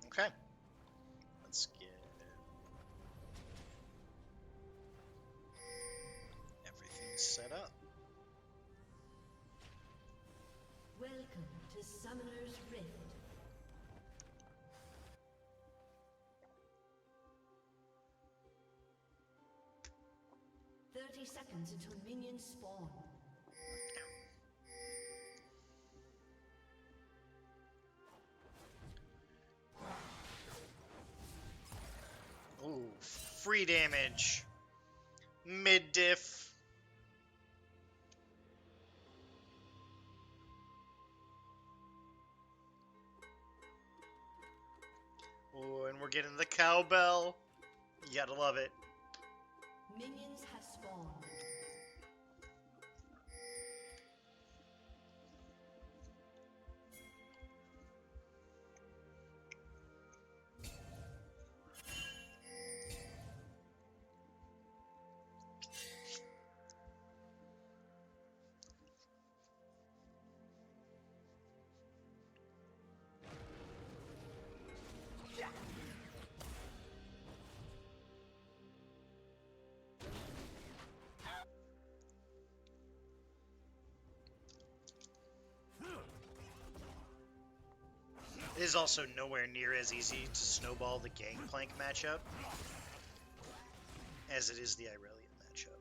Okay. Let's get everything set up. Welcome to Summoner's Rift. Seconds until minions spawn. Ooh, free damage. Mid-diff. Oh, and we're getting the cowbell. You gotta love it. Minions have spawned. It is also nowhere near as easy to snowball the Gangplank matchup as it is the Irelia matchup.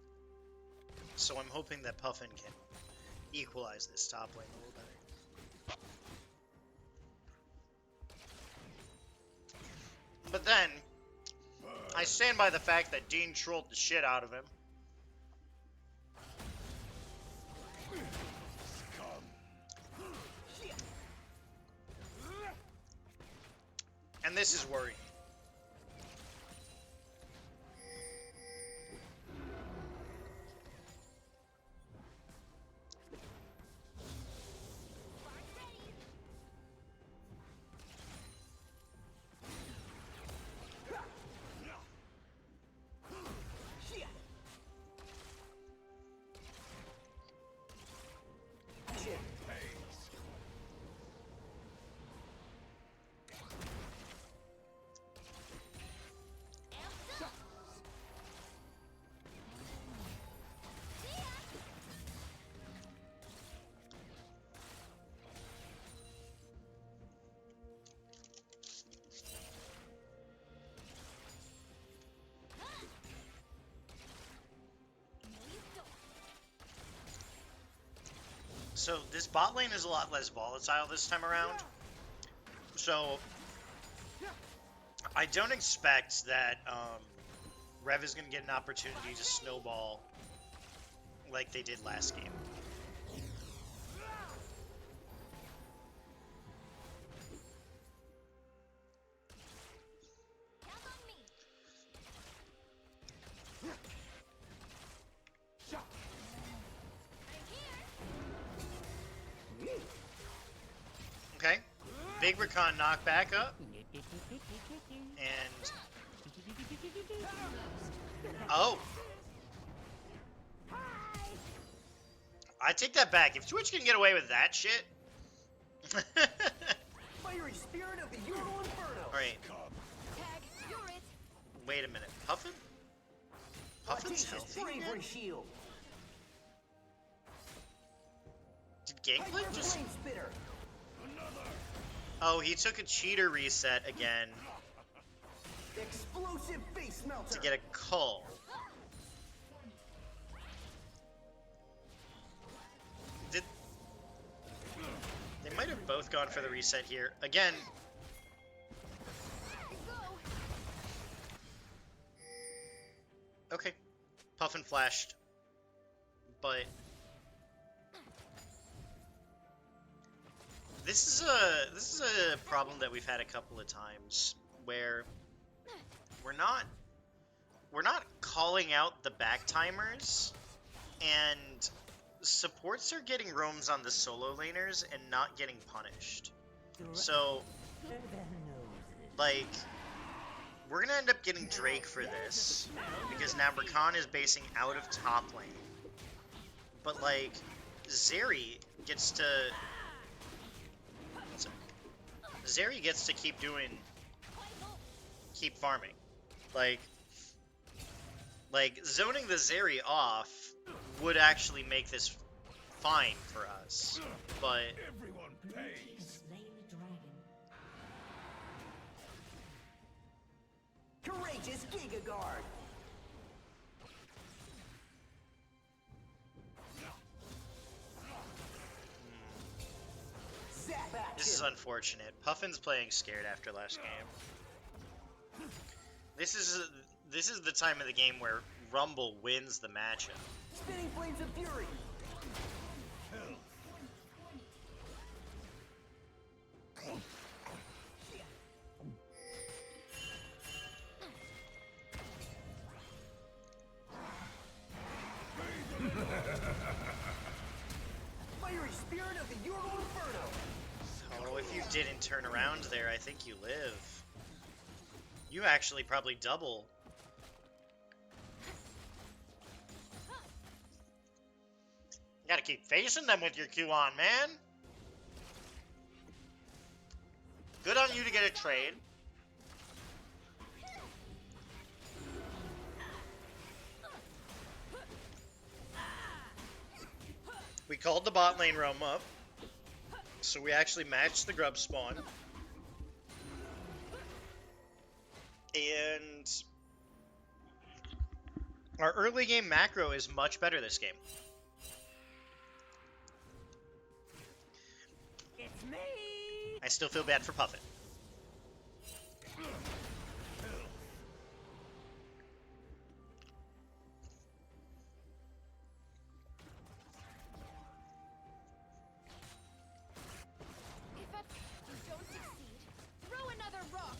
So I'm hoping that Puffin can equalize this top lane a little better. But then, I stand by the fact that Dean trolled the shit out of him. And this is worrying. So this bot lane is a lot less volatile this time around. So I don't expect that REV is going to get an opportunity to snowball like they did last game. Okay, big recon knockback up, and oh, I take that back. If Twitch can get away with that shit, Fiery spirit of the Ural Inferno. all right. Wait a minute, Puffin? Puffin's healthy again? Bravery shield. Did Gangplank just? Flame spitter. Oh, he took a cheater reset again Explosive face melter. to get a cull. Did they might have both gone for the reset here again? Okay, Puffin flashed, but this is a problem that we've had a couple of times where we're not calling out the back timers, and supports are getting roams on the solo laners and not getting punished. So like, we're gonna end up getting Drake for this, because now Rakan is basing out of top lane. But like, Zeri gets to keep farming. Like zoning the Zeri off would actually make this fine for us, but Everyone pays. Courageous Giga Guard. Zap action. this is unfortunate. Puffin's playing scared after last game. This is the time of the game where Rumble wins the matchup. Spinning flames of fury. Fiery spirit of the Euro Inferno. Oh, if you didn't turn around there, I think you live. You actually probably double. You gotta keep facing them with your Q on, man. Good on you to get a trade. We called the bot lane roam up, so we actually matched the grub spawn. And our early game macro is much better this game. It's me. I still feel bad for Puffin. If at you don't succeed, throw another rock.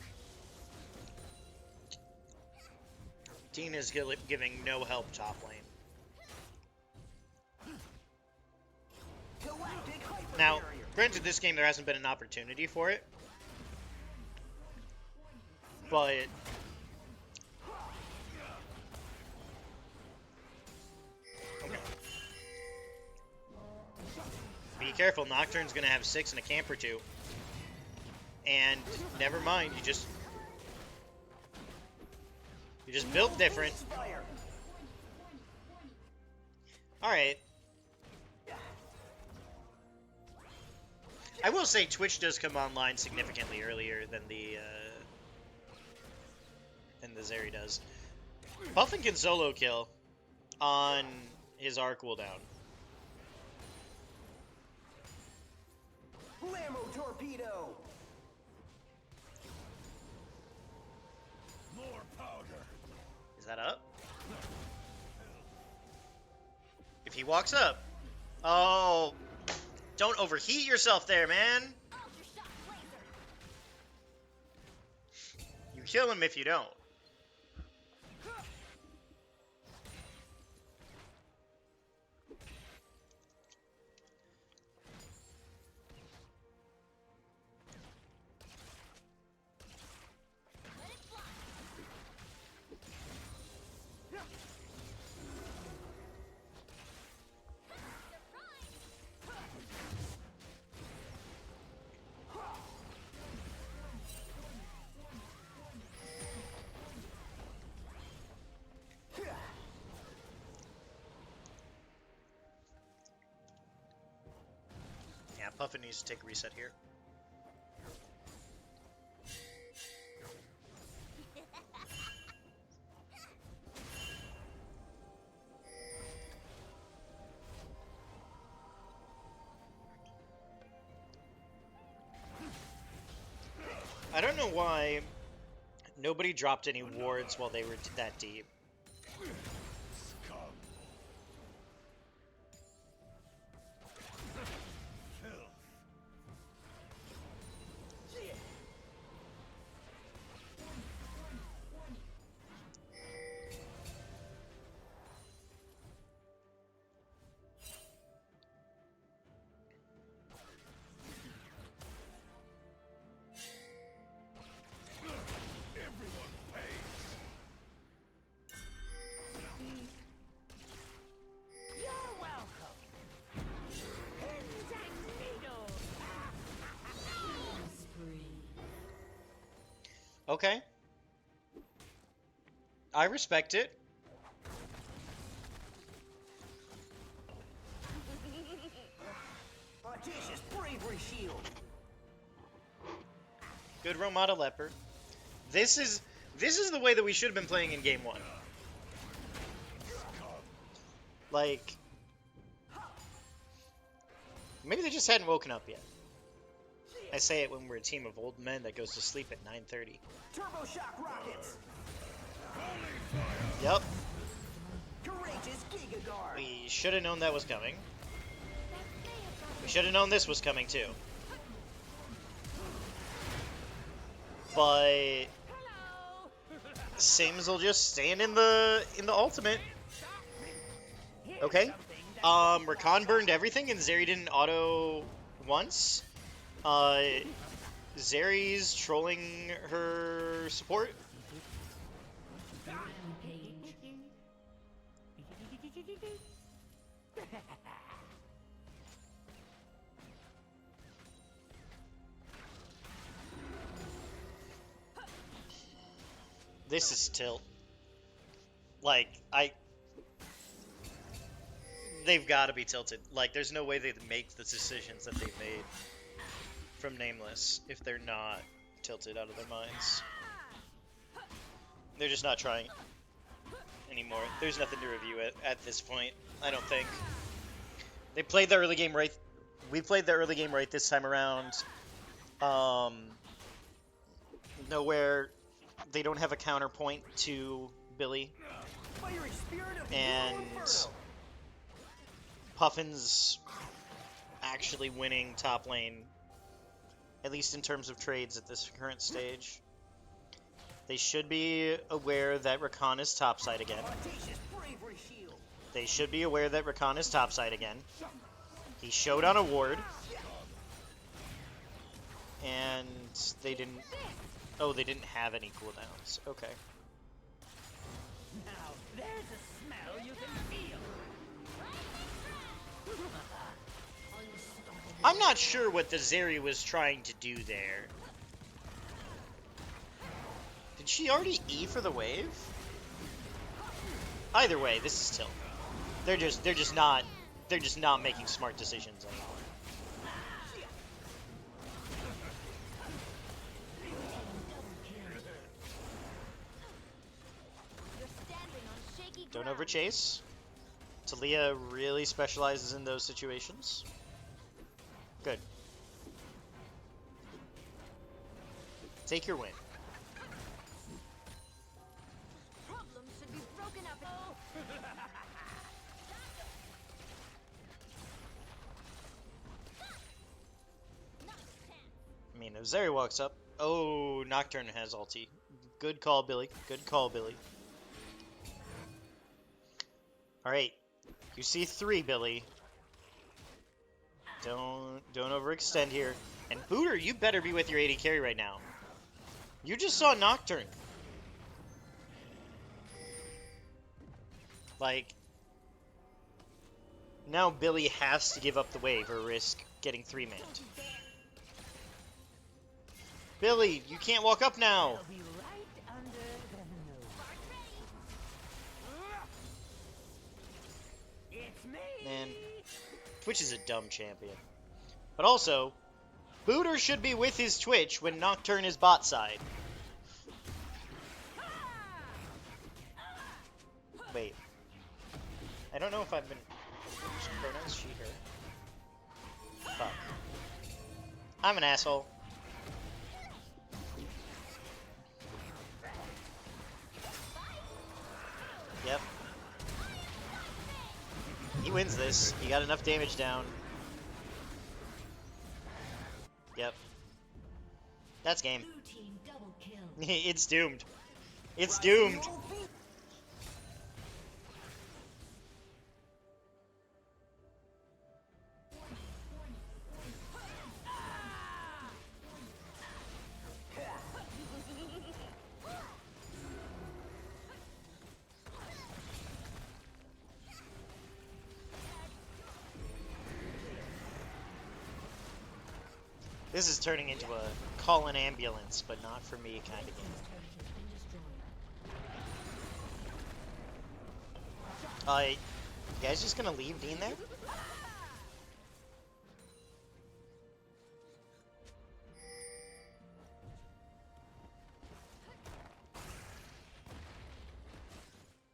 Dean is giving no help top lane. Galactic hyper Now, barrier. granted, this game there hasn't been an opportunity for it, but okay. Be careful, Nocturne's gonna have 6 and a camp or 2. And never mind, you just built different. Fire. Alright. I will say Twitch does come online significantly earlier than the Zeri does. Puffin can solo kill on his R cooldown. Blammo torpedo. More powder. Is that up? If he walks up. Oh. Don't overheat yourself there, man. Ultra shock laser. You kill him if you don't. Let it fly. Yeah, Puffin needs to take a reset here. I don't know why nobody dropped any wards while they were that deep. Scum. Filth. Everyone pays. You're welcome. Incognito. Okay. I respect it. Audacious bravery shield. Good Romata Leper. This is the way that we should have been playing in game 1. Like, maybe they just hadn't woken up yet. I say it when we're a team of old men that goes to sleep at 9:30. Turbo shock rockets. Yep. Courageous Giga Guard. We should have known that was coming. We should have known this was coming too. But Sims will just stand in the ultimate. Okay. Rakan burned everything and Zeri didn't auto once. Zeri's trolling her support. This is tilt. Like, they've got to be tilted. Like, there's no way they make the decisions that they've made from Nameless if they're not tilted out of their minds. They're just not trying anymore. There's nothing to review at this point, I don't think. They played the early game right. We played the early game right this time around. Nowhere. They don't have a counterpoint to Billy. And Puffin's actually winning top lane, at least in terms of trades at this current stage. They should be aware that Rakan is topside again. They should be aware that Rakan is topside again. He showed on a ward. And they didn't... Oh, they didn't have any cooldowns. Okay. Now there's a smell you can feel. I'm not sure what the Zeri was trying to do there. Did she already E for the wave? Either way, this is tilt. They're just not making smart decisions anymore. Don't overchase. Talia really specializes in those situations. Good. Take your win. Problems should be broken up. I mean, if Zeri walks up... Oh, Nocturne has ulti. Good call, Billy. Good call, Billy. Alright. You see 3, Billy. Don't overextend here. And Booter, you better be with your AD carry right now. You just saw Nocturne. Like... Now Billy has to give up the wave or risk getting 3-manned. Billy, you can't walk up now! Be right under the nose. It's me. Man, Twitch is a dumb champion. But also, Booter should be with his Twitch when Nocturne is bot side. Wait. I don't know if I've been... Which pronouns she, her? Fuck. I'm an asshole. Yep. He wins this. He got enough damage down. Yep. That's game. It's doomed. It's doomed. This is turning into a call an ambulance, but not for me kind of game. You guys just gonna leave Dean there?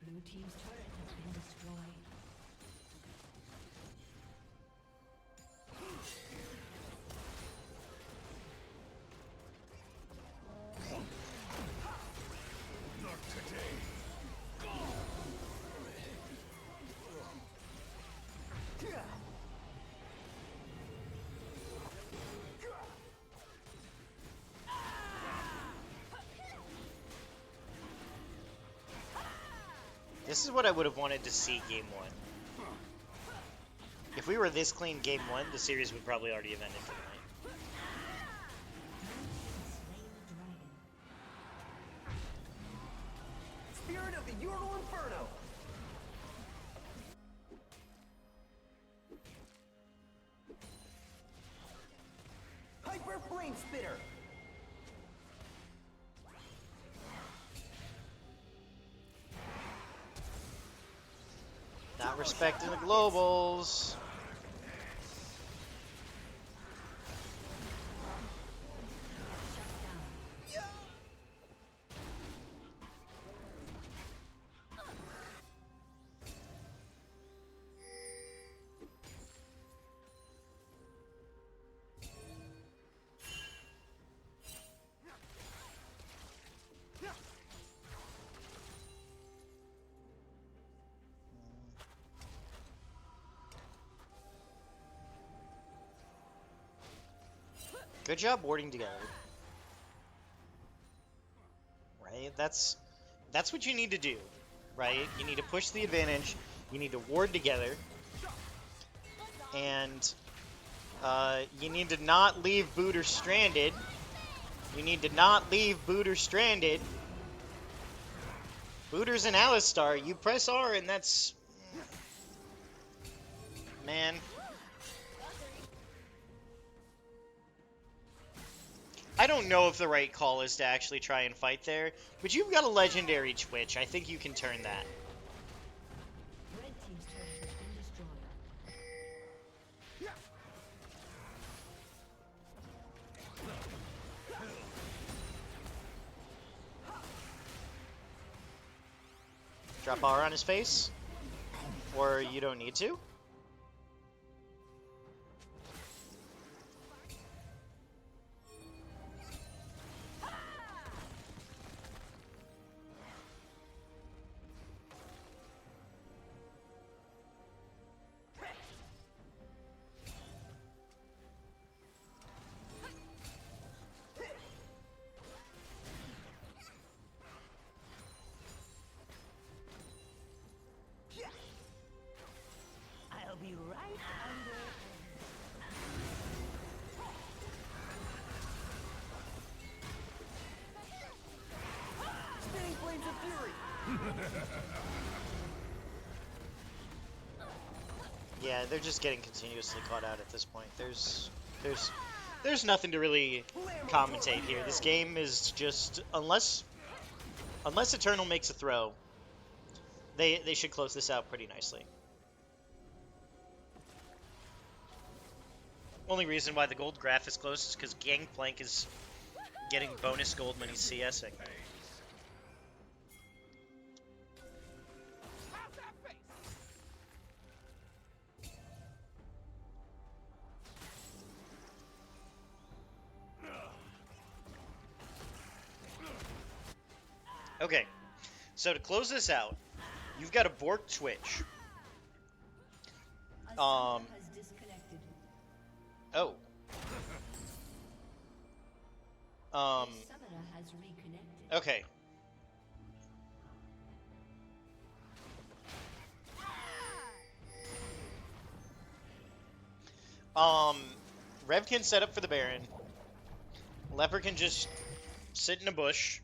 Blue team's turret has been destroyed. This is what I would have wanted to see game 1. If we were this clean game 1, the series would probably already have ended for the night. Spirit of the Ural Inferno! Hyper Flame Spitter! Not respecting the globals. Good job warding together. Right? That's what you need to do. Right? You need to push the advantage. You need to ward together. And you need to not leave Booter stranded. You need to not leave Booter stranded. Booter's an Alistar. You press R and that's... Man. I don't know if the right call is to actually try and fight there, but you've got a legendary Twitch. I think you can turn that. Red team's turret has been destroyed. Drop R on his face? Or you don't need to? I'll be right under. Spinning Flames of Fury! Yeah, they're just getting continuously caught out at this point. There's nothing to really commentate here. This game is just unless Eternal makes a throw, they should close this out pretty nicely. Only reason why the gold graph is close is because Gangplank is getting bonus gold when he's CSing. Okay, so to close this out, you've got a Bork Twitch. A summoner has disconnected. Oh. A summoner has reconnected. Okay. Rev can set up for the Baron. Leper can just sit in a bush.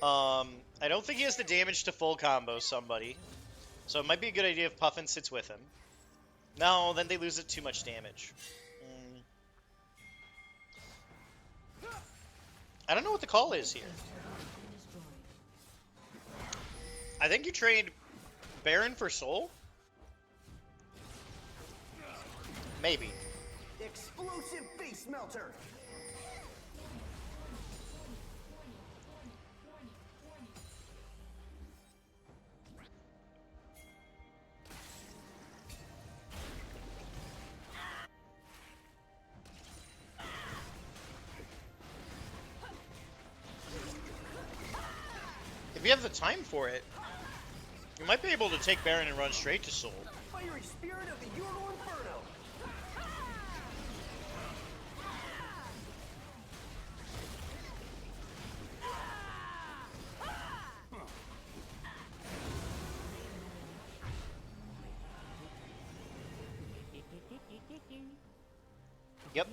I don't think he has the damage to full combo somebody. So it might be a good idea if Puffin sits with him. No, then they lose it too much damage. I don't know what the call is here. I think you trade Baron for Soul? Maybe. Explosive Face Melter! If you have the time for it, you might be able to take Baron and run straight to Soul. Fiery Spirit of the Ural Inferno! Yep.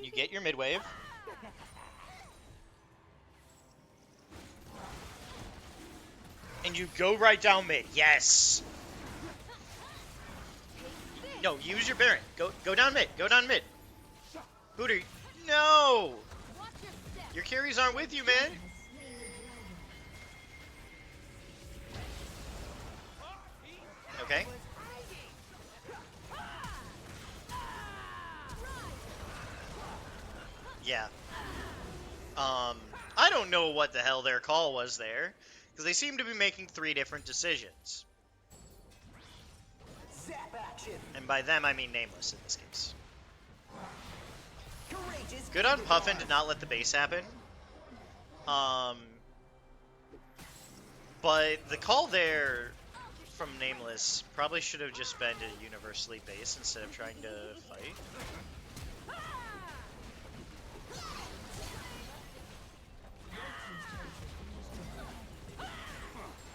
You get your mid wave. And you go right down mid. Yes. No, use your Baron. Go down mid. Go down mid. Booter. No. Your carries aren't with you, man. Okay. Yeah. I don't know what the hell their call was there, because they seem to be making 3 different decisions. And by them, I mean Nameless in this case. Good on Puffin to not let the base happen. But the call there from Nameless probably should have just been to universally base instead of trying to fight.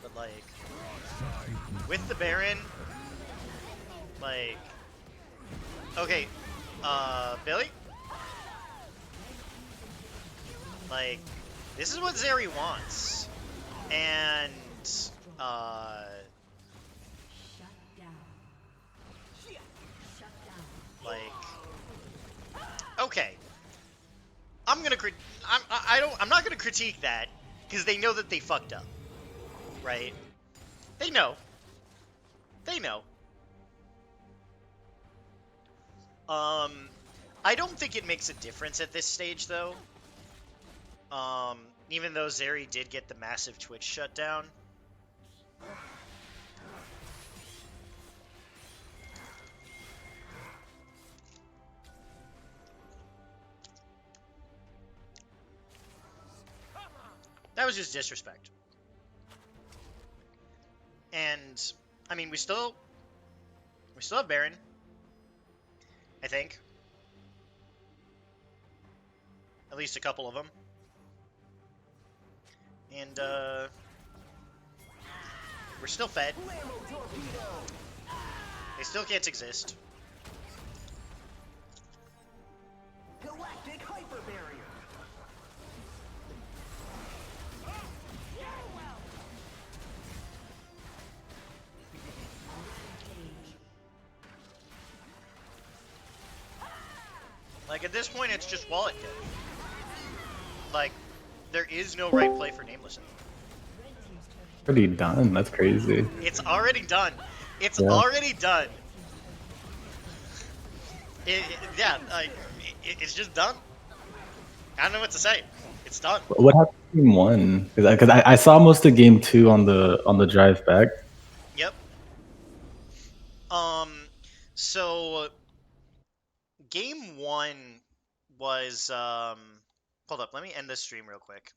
But like, with the Baron, like, okay, Billy? Like, this is what Zeri wants. And, like, okay. I'm not gonna critique that, because they know that they fucked up. Right? They know. They know. I don't think it makes a difference at this stage, though. Even though Zeri did get the massive Twitch shutdown. That was just disrespect. And, I mean, we still have Baron, I think. At least a couple of them. And, we're still fed. They still can't exist. Galactic hyper barrier. Like, at this point, it's just wallet dead. Like, there is no right play for Nameless anymore. Already done. That's crazy. It's already done. It's Yeah. already done. It's just done. I don't know what to say. It's done. What happened to game 1? Because I saw most of game 2 on the drive back. Yep. So game 1 was hold up, let me end this stream real quick.